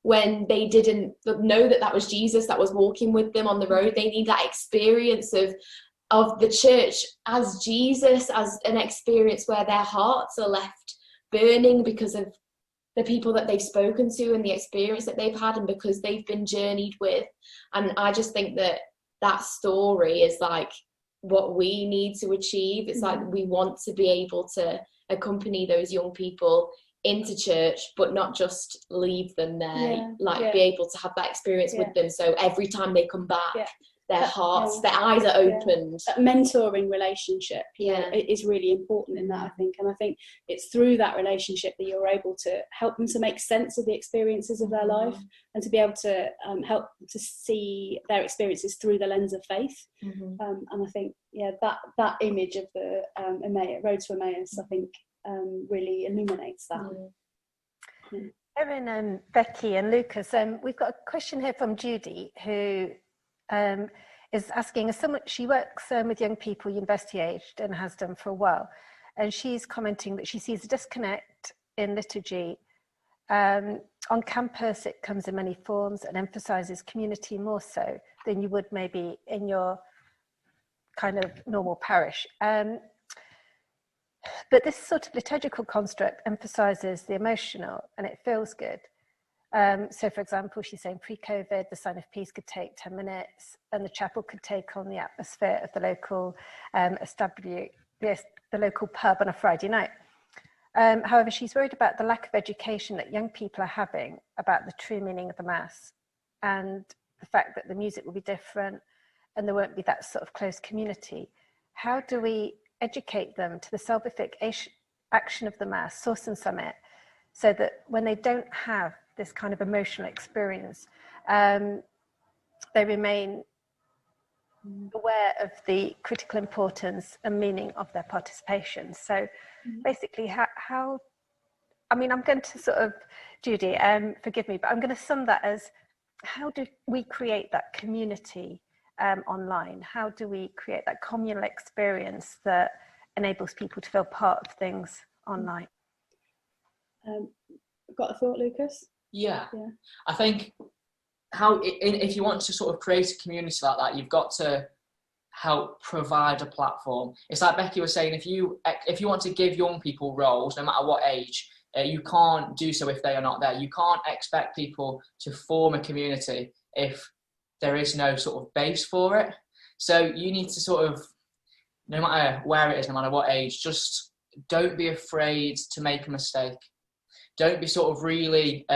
when they didn't know that was Jesus that was walking with them on the road. They need that experience of the church as Jesus, as an experience where their hearts are left burning because of the people that they've spoken to and the experience that they've had, and because they've been journeyed with. And I just think that story is, like, what we need to achieve. It's like we want to be able to accompany those young people into church, but not just leave them there, be able to have that experience with them, so every time they come back, their hearts, their eyes are opened. That mentoring relationship is really important in that, I think. And I think it's through that relationship that you're able to help them to make sense of the experiences of their life, and to be able to help to see their experiences through the lens of faith. And I think that image of the road to Emmaus, I think really illuminates that. Erin, Becky and Lucas, we've got a question here from Judy, who is asking, as someone, she works with young people university aged and has done for a while, and she's commenting that she sees a disconnect in liturgy. On campus it comes in many forms and emphasises community more so than you would maybe in your kind of normal parish. But this sort of liturgical construct emphasises the emotional, and it feels good. So, for example, she's saying pre-COVID, the sign of peace could take 10 minutes, and the chapel could take on the atmosphere of the local the local pub on a Friday night. However, she's worried about the lack of education that young people are having about the true meaning of the Mass, and the fact that the music will be different and there won't be that sort of close community. How do we educate them to the salvific action of the Mass, source and summit, so that when they don't have this kind of emotional experience, they remain aware of the critical importance and meaning of their participation? So basically, how I mean, I'm going to sort of, Judy, forgive me, but I'm going to sum that as, how do we create that community online? How do we create that communal experience that enables people to feel part of things online? Got a thought, Lucas? Yeah. I think if you want to sort of create a community like that, you've got to help provide a platform. It's like Becky was saying, if you want to give young people roles, no matter what age, you can't do so if they are not there. You can't expect people to form a community if there is no sort of base for it. So you need to sort of, no matter where it is, no matter what age, just don't be afraid to make a mistake. Don't be sort of really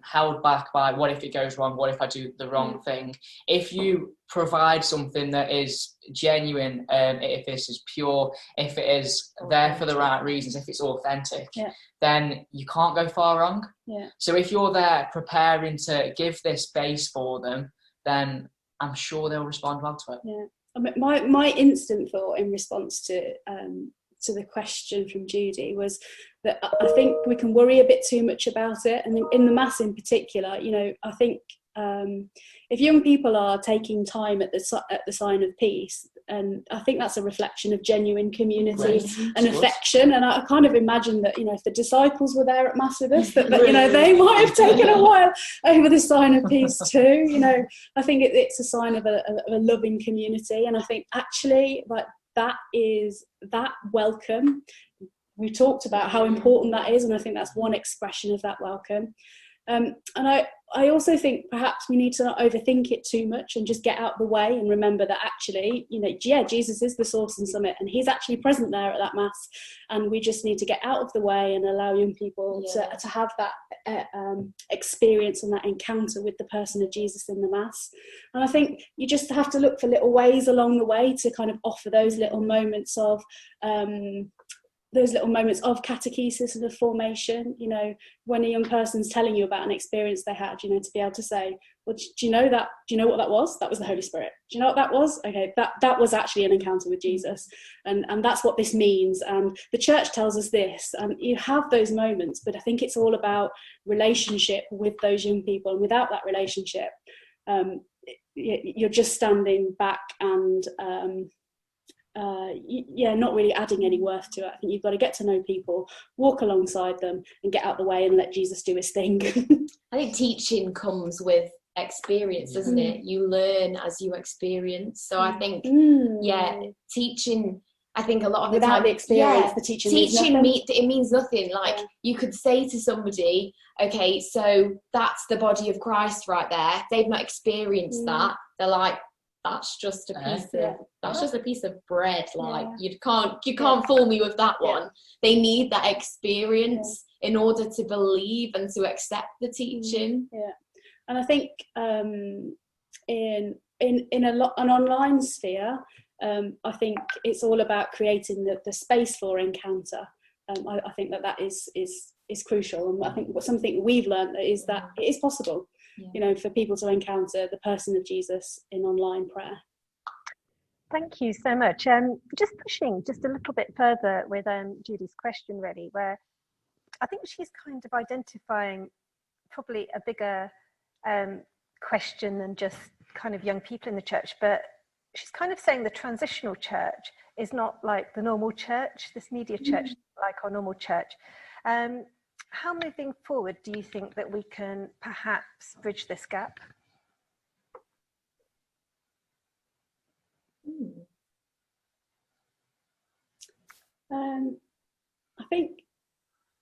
held back by, what if it goes wrong? What if I do the wrong thing? If you provide something that is genuine, if this is pure, if it is there for the right reasons, if it's authentic, then you can't go far wrong. So if you're there preparing to give this base for them, then I'm sure they'll respond well to it. I mean, my instant thought in response to the question from Judy was that I think we can worry a bit too much about it, and in the Mass in particular, you know, I think if young people are taking time at the sign of peace, and I think that's a reflection of genuine community and affection. And I kind of imagine that, you know, if the disciples were there at Mass with us, that you know, they might have taken a while over the sign of peace too. You know, I think it's a sign of a loving community, and I think actually, like, that welcome, we talked about how important that is, and I think that's one expression of that welcome. And I also think perhaps we need to not overthink it too much and just get out of the way and remember that actually, you know, Jesus is the source and summit, and he's actually present there at that Mass, and we just need to get out of the way and allow young people to have that experience and that encounter with the person of Jesus in the Mass. And I think you just have to look for little ways along the way to kind of offer those little moments of catechesis and of formation. You know, when a young person's telling you about an experience they had, you know, to be able to say, well, do you know what that was? That was the Holy Spirit. Do you know what that was? Okay, that was actually an encounter with Jesus, and that's what this means, and the church tells us this. And you have those moments, but I think it's all about relationship with those young people, and without that relationship, you're just standing back and not really adding any worth to it. I think you've got to get to know people, walk alongside them, and get out the way and let Jesus do his thing. I think teaching comes with experience, doesn't it? You learn as you experience. So I think, teaching, I think a lot of the without time, the experience, the teaching it means nothing. Like, you could say to somebody, okay, so that's the body of Christ right there. They've not experienced that. They're like, that's just a piece Yeah. of that's just a piece of bread. Like Yeah. you can't fool me with that one. Yeah. They need that experience in order to believe and to accept the teaching. Yeah, and I think in an online sphere, I think it's all about creating the space for encounter. I think that is crucial, and I think something we've learned is that it is possible, you know, for people to encounter the person of Jesus in online prayer. Thank you so much. Just pushing just a little bit further with Judy's question, really, where I think she's kind of identifying probably a bigger question than just kind of young people in the church, but she's kind of saying the transitional church is not like the normal church, this media church, like our normal church. How moving forward do you think that we can perhaps bridge this gap?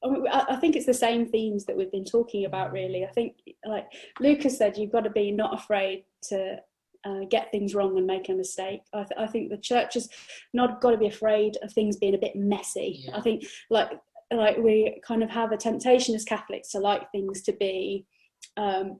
I think it's the same themes that we've been talking about, really. I think, like Lucas said, you've got to be not afraid to get things wrong and make a mistake. I think the church has not got to be afraid of things being a bit messy. I think like we kind of have a temptation as Catholics to like things to be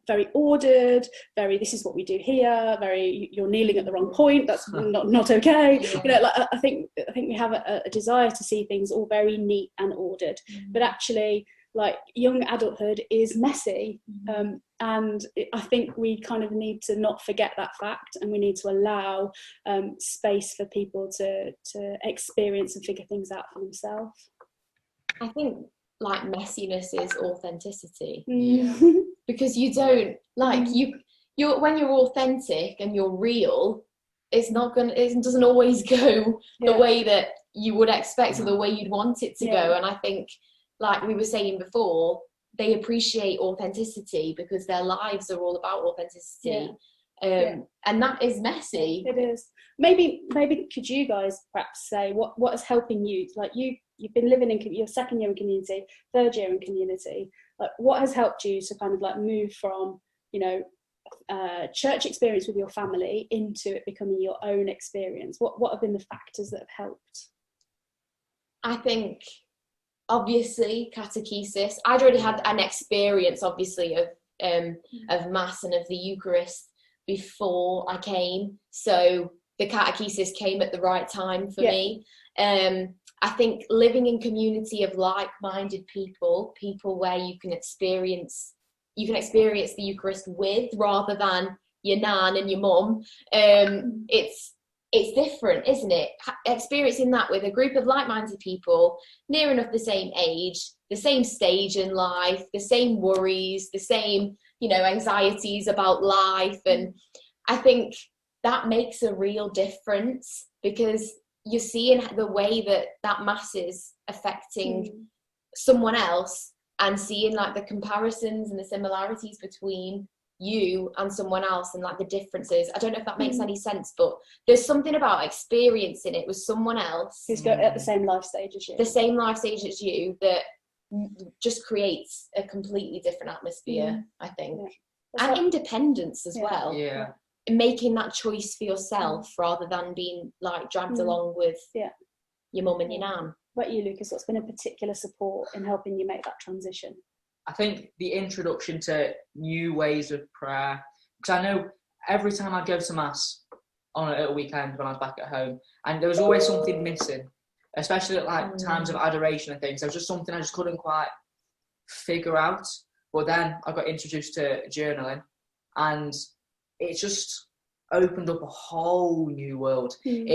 very ordered, very this is what we do here, very you're kneeling at the wrong point, that's not okay. You know, like I think we have a desire to see things all very neat and ordered, but actually, like, young adulthood is messy, and I think we kind of need to not forget that fact, and we need to allow space for people to experience and figure things out for themselves. I think like messiness is authenticity. Mm. Because you don't like you're when you're authentic and you're real, it doesn't always go the way that you would expect or the way you'd want it to go. And I think, like we were saying before, they appreciate authenticity because their lives are all about authenticity. And that is messy. It is. Maybe could you guys perhaps say what is helping you? Like you've been living in your second year in community, third year in community. Like, what has helped you to kind of like move from, you know, church experience with your family into it becoming your own experience? What have been the factors that have helped? I think obviously catechesis. I'd already had an experience obviously of Mass and of the Eucharist before I came, so the catechesis came at the right time for me. I think living in community of like-minded people where you can experience the Eucharist with, rather than your nan and your mum. It's different, isn't it? Experiencing that with a group of like-minded people, near enough the same age, the same stage in life, the same worries, the same, you know, anxieties about life. And I think that makes a real difference, because you're seeing the way that Mass is affecting someone else, and seeing like the comparisons and the similarities between you and someone else, and like the differences. I don't know if that makes any sense, but there's something about experiencing it with someone else who's got at the same life stage as you, that just creates a completely different atmosphere, I think. And independence as well. Yeah. Making that choice for yourself rather than being like dragged along with your mum and your nan. What about you, Lucas? What's been a particular support in helping you make that transition? I think the introduction to new ways of prayer, because I know every time I'd go to Mass at a weekend when I was back at home, and there was always something missing, especially at like times of adoration and things. There was just something I just couldn't quite figure out. But then I got introduced to journaling, and it just opened up a whole new world. There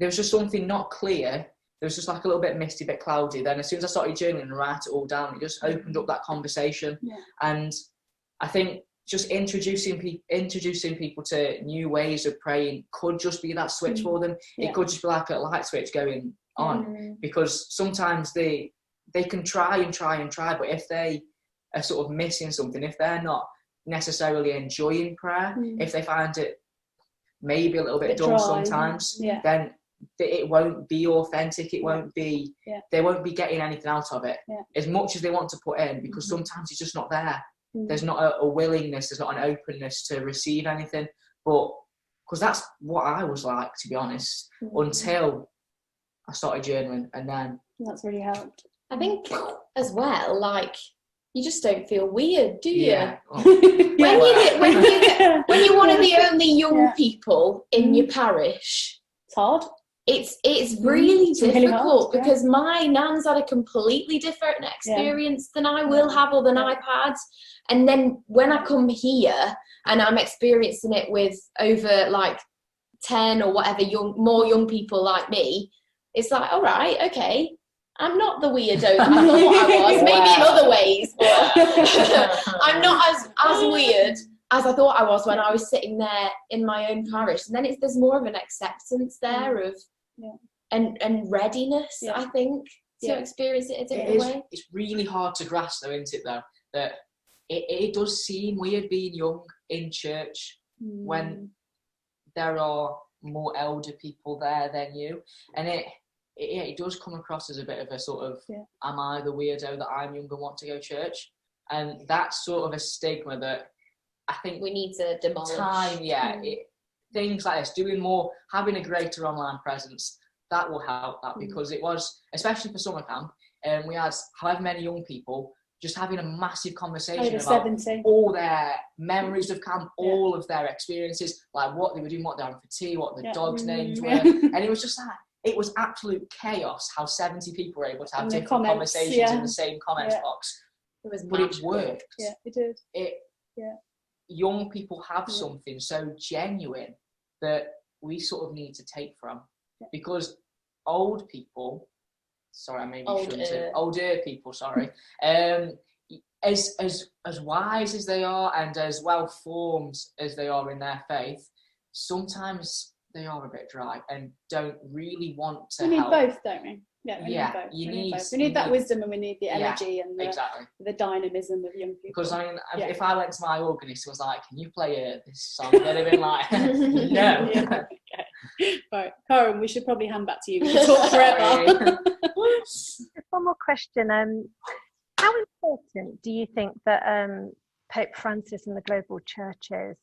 was just something not clear. There was just like a little bit misty, bit cloudy. Then as soon as I started journaling and write it all down, it just opened up that conversation. And I think just introducing people to new ways of praying could just be that switch for them. It could just be like a light switch going on, because sometimes they can try, but if they are sort of missing something, if they're not necessarily enjoying prayer, if they find it maybe a little bit dull sometimes, then it won't be authentic. It won't be, they won't be getting anything out of it as much as they want to put in, because sometimes it's just not there. There's not a willingness, there's not an openness to receive anything. But because that's what I was like, to be honest, until I started journaling, and then that's really helped. I think as well, like, you just don't feel weird, do you? yeah. When you're one of the only young people in your parish, It's hard. It's really It's really difficult, hard, because my nan's had a completely different experience than I will have, or than I've had. And then when I come here and I'm experiencing it with over like 10 or whatever more young people like me, it's like, all right, okay, I'm not the weirdo that I thought I was. Maybe in other ways, but I'm not as weird as I thought I was when I was sitting there in my own parish. And then there's more of an acceptance there of and readiness, I think, to experience it a different way. It's really hard to grasp, though, isn't it, though, that it does seem weird being young in church when there are more elder people there than you. And it does come across as a bit of a sort of, am I the weirdo that I'm young and want to go to church? And that's sort of a stigma that I think we need to demolish. Things like this, doing more, having a greater online presence, that will help that, because it was, especially for summer camp, we had however many young people just having a massive conversation about 70. all their memories of camp, all of their experiences, like what they were doing, what they were having for tea, what the dogs' names were. And it was just like, it was absolute chaos how 70 people were able to have different conversations in the same comments box. It was but it worked. Yeah, it did. Young people have something so genuine that we sort of need to take from. Because old people, older people, as wise as they are and as well formed as they are in their faith, sometimes they are a bit dry and don't really want to help. We need both, don't we? Yeah, we need both. We need that wisdom, and we need the energy and the dynamism of young people. Because I mean, if I went to my organist and was like, "Can you play this song?" They'd have been like, "No." Okay. Right, Karen, we should probably hand back to you. We can talk forever. One more question. How important do you think that Pope Francis and the global churches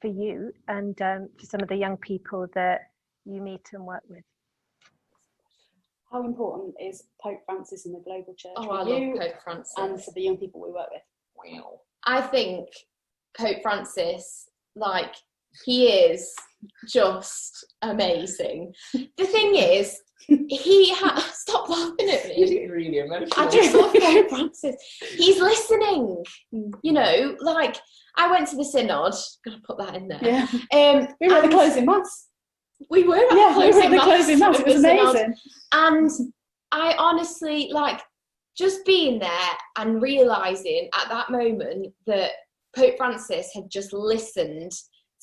for you and for some of the young people that you meet and work with? How important is Pope Francis and the global church I for love you Pope Francis and for the young people we work with? Wow. I think Pope Francis, like, he is just amazing. The thing is, stop laughing at me. He's getting really emotional. I just love Pope Francis. He's listening. You know, like, I went to the synod. Gotta put that in there. Yeah. We were at the closing mass. We were at the closing mass. It was amazing. And I honestly, like, just being there and realising at that moment that Pope Francis had just listened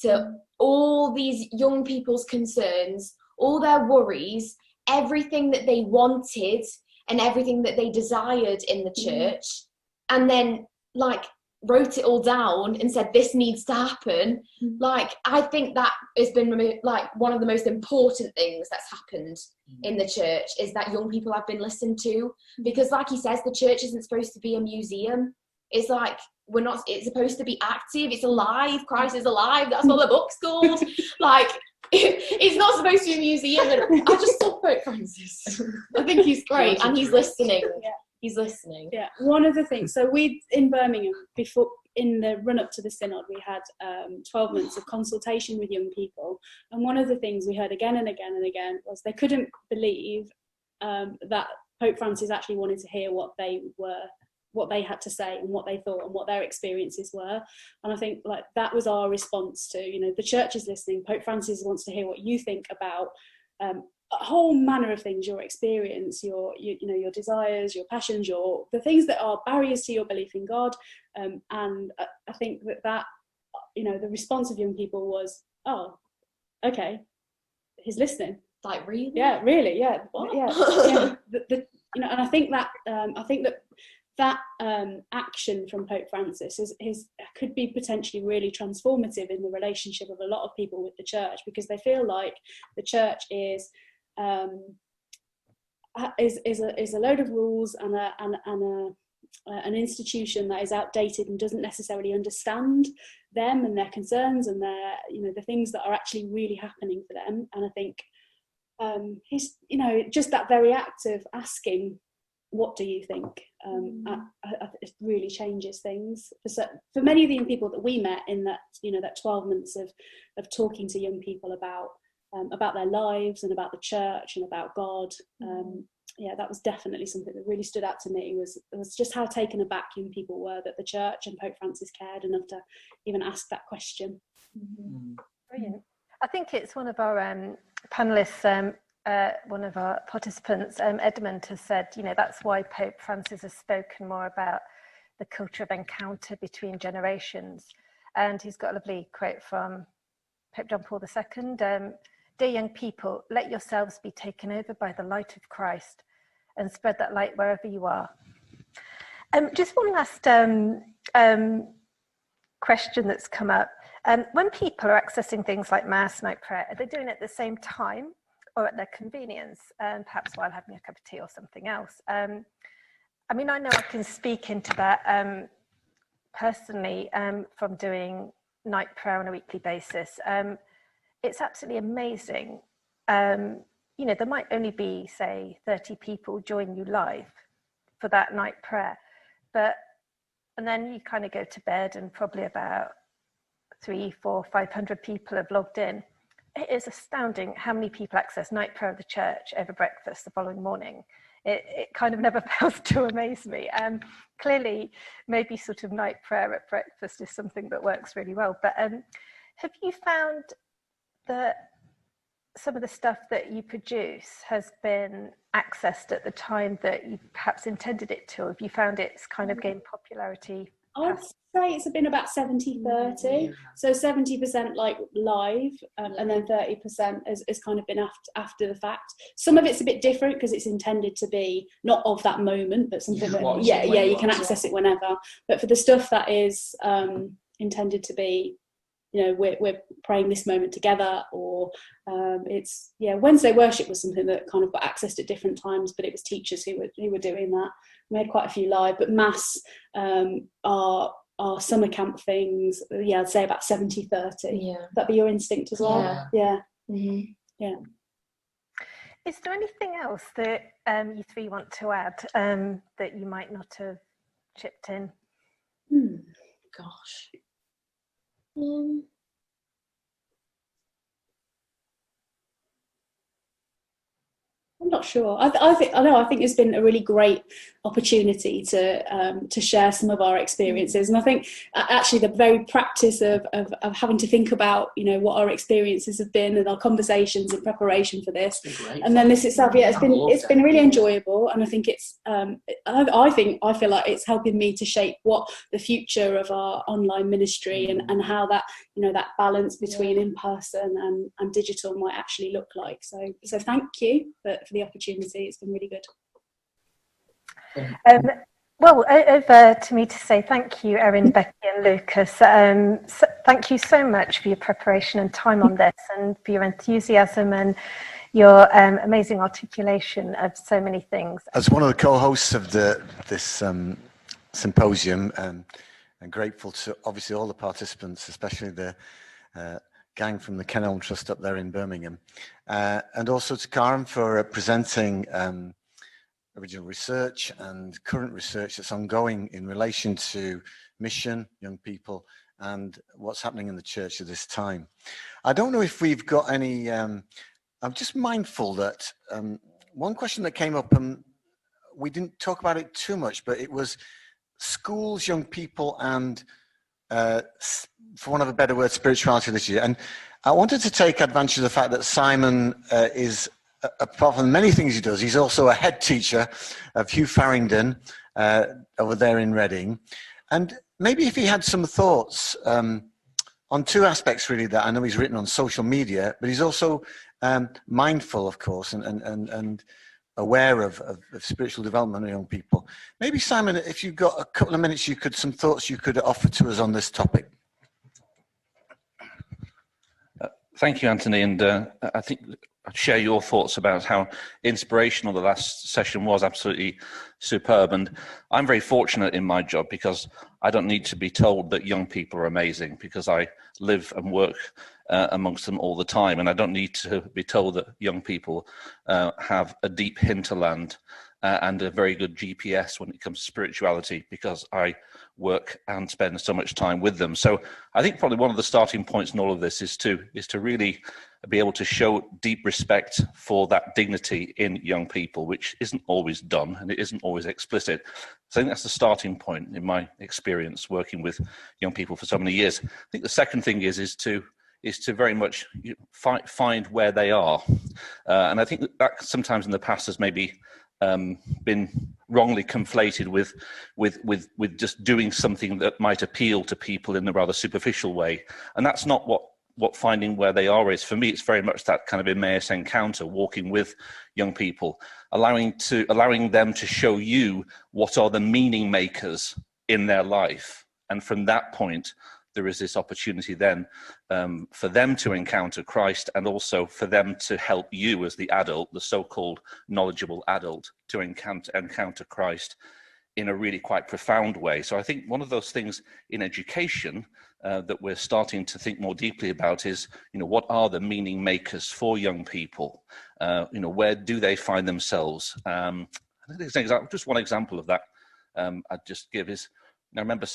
to all these young people's concerns, all their worries, everything that they wanted and everything that they desired in the church, and then, like, wrote it all down and said, this needs to happen. Like, I think that has been, like, one of the most important things that's happened in the church, is that young people have been listened to. Because, like he says, the church isn't supposed to be a museum. It's like, it's supposed to be active. It's alive. Christ is alive. That's what the book's called. Like, it's not supposed to be a museum. And I just love Pope Francis. I think he's great, and he's listening. He's listening. Yeah, one of the things, so we, in Birmingham, before, in the run up to the synod, we had 12 months of consultation with young people, and one of the things we heard again and again and again was they couldn't believe that Pope Francis actually wanted to hear what they had to say and what they thought and what their experiences were. And I think, like, that was our response to, you know, the church is listening. Pope Francis wants to hear what you think about a whole manner of things, your experience, your desires, your passions, the things that are barriers to your belief in God. And I think that you know, the response of young people was, oh, okay, he's listening. Like, really? Yeah, really, yeah. What? Yeah. You know, and I think that action from Pope Francis could be potentially really transformative in the relationship of a lot of people with the church, because they feel like the church is a load of rules and an institution that is outdated and doesn't necessarily understand them and their concerns and their, the things that are actually really happening for them. And I think he's, just that very act of asking, what do you think? It really changes things for many of the young people that we met in that, that 12 months of talking to young people about their lives and about the church and about God. That was definitely something that really stood out to me, was just how taken aback young people were that the church and Pope Francis cared enough to even ask that question. Brilliant. I think it's one of our panelists, one of our participants, Edmund, has said, that's why Pope Francis has spoken more about the culture of encounter between generations. And he's got a lovely quote from Pope John Paul II. Dear young people, let yourselves be taken over by the light of Christ and spread that light wherever you are. Just one last question that's come up. When people are accessing things like Mass, night prayer, are they doing it at the same time or at their convenience, perhaps while having a cup of tea or something else? I know I can speak into that personally from doing night prayer on a weekly basis. It's absolutely amazing. There might only be, say, 30 people join you live for that night prayer, and then you kind of go to bed and probably about 300, 400, 500 people have logged in. It is astounding how many people access night prayer of the church over breakfast the following morning. It kind of never fails to amaze me. Clearly, maybe sort of night prayer at breakfast is something that works really well. But have you found that some of the stuff that you produce has been accessed at the time that you perhaps intended it to? Have you found it's kind of gained popularity? I'd say it's been about 70-30. So 70% like live, and then 30% has kind of been after the fact. Some of it's a bit different because it's intended to be not of that moment, but something that you can access it whenever. But for the stuff that is intended to be, we're praying this moment together, or Wednesday worship was something that kind of got accessed at different times, but it was teachers who were doing that. We had quite a few live, but Mass, our summer camp things, I'd say about 70-30. That'd be your instinct as well. Yeah. Is there anything else that you three want to add that you might not have chipped in? Gosh. I'm not sure. I think it's been a really great opportunity to share some of our experiences, and I think actually the very practice of having to think about what our experiences have been and our conversations in preparation for this, and then this itself, it's been really enjoyable, and I think it's I feel like it's helping me to shape what the future of our online ministry and how that that balance between in person and digital might actually look like. So thank you for the opportunity. It's been really good. Well, over to me to say thank you, Erin, Becky and Lucas. Thank you so much for your preparation and time on this, and for your enthusiasm and your amazing articulation of so many things. As one of the co-hosts of this symposium, and grateful to obviously all the participants, especially the gang from the Kenelm Trust up there in Birmingham, and also to Karen for presenting original research and current research that's ongoing in relation to mission, young people, and what's happening in the church at this time. I don't know if we've got any, I'm just mindful that one question that came up, and we didn't talk about it too much, but it was schools, young people, and for want of a better word, spirituality this year. And I wanted to take advantage of the fact that Simon is, apart from many things he does, he's also a head teacher of Hugh Farringdon over there in Reading. And maybe if he had some thoughts on two aspects really that I know he's written on social media, but he's also mindful, of course, and aware of spiritual development of young people. Maybe Simon, if you've got a couple of minutes, some thoughts you could offer to us on this topic. Thank you, Anthony. And I think share your thoughts about how inspirational the last session was. Absolutely superb. And I'm very fortunate in my job because I don't need to be told that young people are amazing, because I live and work amongst them all the time. And I don't need to be told that young people have a deep hinterland and a very good GPS when it comes to spirituality, because I work and spend so much time with them. So I think probably one of the starting points in all of this is to really be able to show deep respect for that dignity in young people, which isn't always done and it isn't always explicit. So I think that's the starting point in my experience working with young people for so many years. I think the second thing is to very much find where they are. And I think that sometimes in the past has maybe been wrongly conflated with just doing something that might appeal to people in a rather superficial way. And that's not what finding where they are is. For me, it's very much that kind of Emmaus encounter, walking with young people, allowing them to show you what are the meaning makers in their life. And from that point, there is this opportunity then for them to encounter Christ, and also for them to help you as the adult, the so-called knowledgeable adult, to encounter Christ in a really quite profound way. So I think one of those things in education that we're starting to think more deeply about is, what are the meaning makers for young people? Where do they find themselves? I think just one example of that I'd just give is, I remember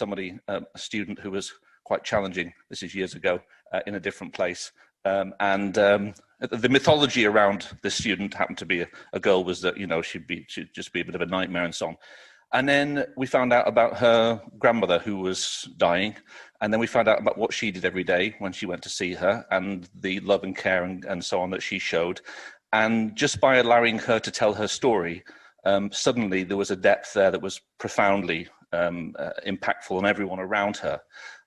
a student who was quite challenging, this is years ago, in a different place. And the mythology around this student happened to be a girl was that, she'd just be a bit of a nightmare and so on. And then we found out about her grandmother who was dying. And then we found out about what she did every day when she went to see her, and the love and care and so on that she showed. And just by allowing her to tell her story, suddenly there was a depth there that was profoundly impactful on everyone around her.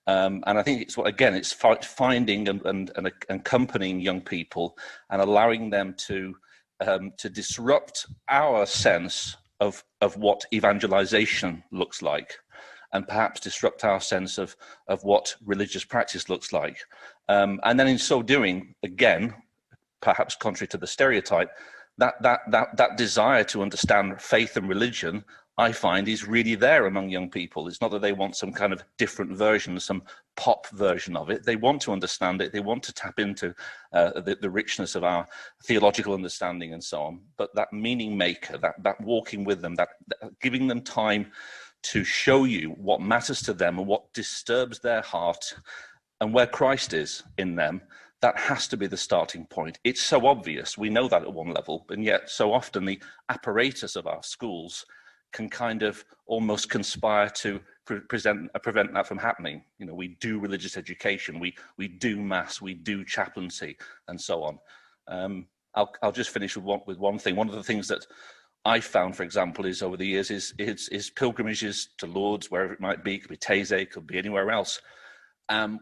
And I think it's finding and accompanying young people and allowing them to disrupt our sense of what evangelization looks like, and perhaps disrupt our sense of what religious practice looks like. And then in so doing, again, perhaps contrary to the stereotype, that desire to understand faith and religion, I find, is really there among young people. It's not that they want some kind of different version, some pop version of it. They want to understand it. They want to tap into the richness of our theological understanding and so on. But that meaning maker, that walking with them, that giving them time to show you what matters to them and what disturbs their heart and where Christ is in them, that has to be the starting point. It's so obvious. We know that at one level, and yet so often the apparatus of our schools can kind of almost conspire to prevent that from happening. We do religious education, we do mass, we do chaplaincy, and so on. I'll just finish with one thing. One of the things that I found, for example, is over the years is pilgrimages to Lourdes, wherever it might be. It could be Taizé, it could be anywhere else.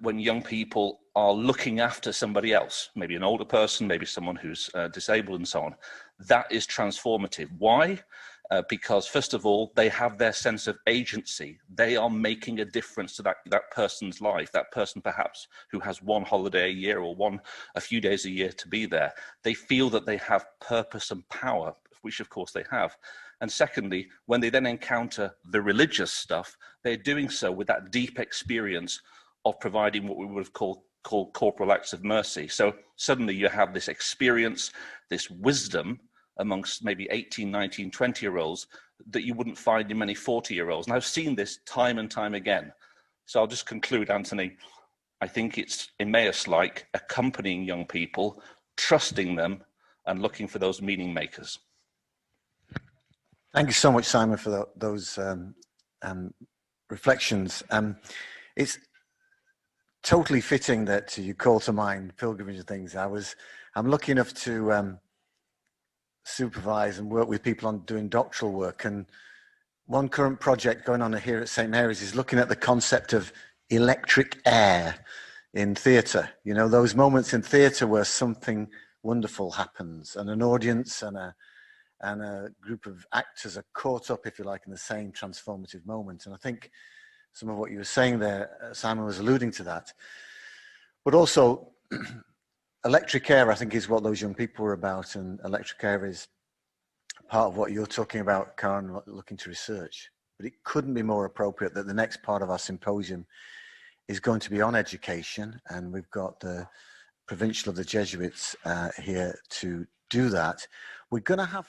When young people are looking after somebody else, maybe an older person, maybe someone who's disabled and so on, that is transformative. Why? Because first of all, they have their sense of agency. They are making a difference to that person's life, that person perhaps who has one holiday a year or a few days a year to be there. They feel that they have purpose and power, which of course they have. And secondly, when they then encounter the religious stuff, they're doing so with that deep experience of providing what we would have called corporal acts of mercy. So suddenly you have this experience, this wisdom amongst maybe 18, 19, 20-year-olds that you wouldn't find in many 40-year-olds. And I've seen this time and time again. So I'll just conclude, Anthony. I think it's Emmaus-like, accompanying young people, trusting them, and looking for those meaning makers. Thank you so much, Simon, for those reflections. It's totally fitting that you call to mind pilgrimage and things. I'm lucky enough to supervise and work with people on doing doctoral work, and one current project going on here at St Mary's is looking at the concept of electric air in theatre. Those moments in theatre where something wonderful happens and an audience and a group of actors are caught up, if you like, in the same transformative moment. And I think some of what you were saying there, Simon, was alluding to that. But also, electric air, I think, is what those young people were about, and electric air is part of what you're talking about, Karen, looking to research. But it couldn't be more appropriate that the next part of our symposium is going to be on education, and we've got the Provincial of the Jesuits here to do that. We're going to have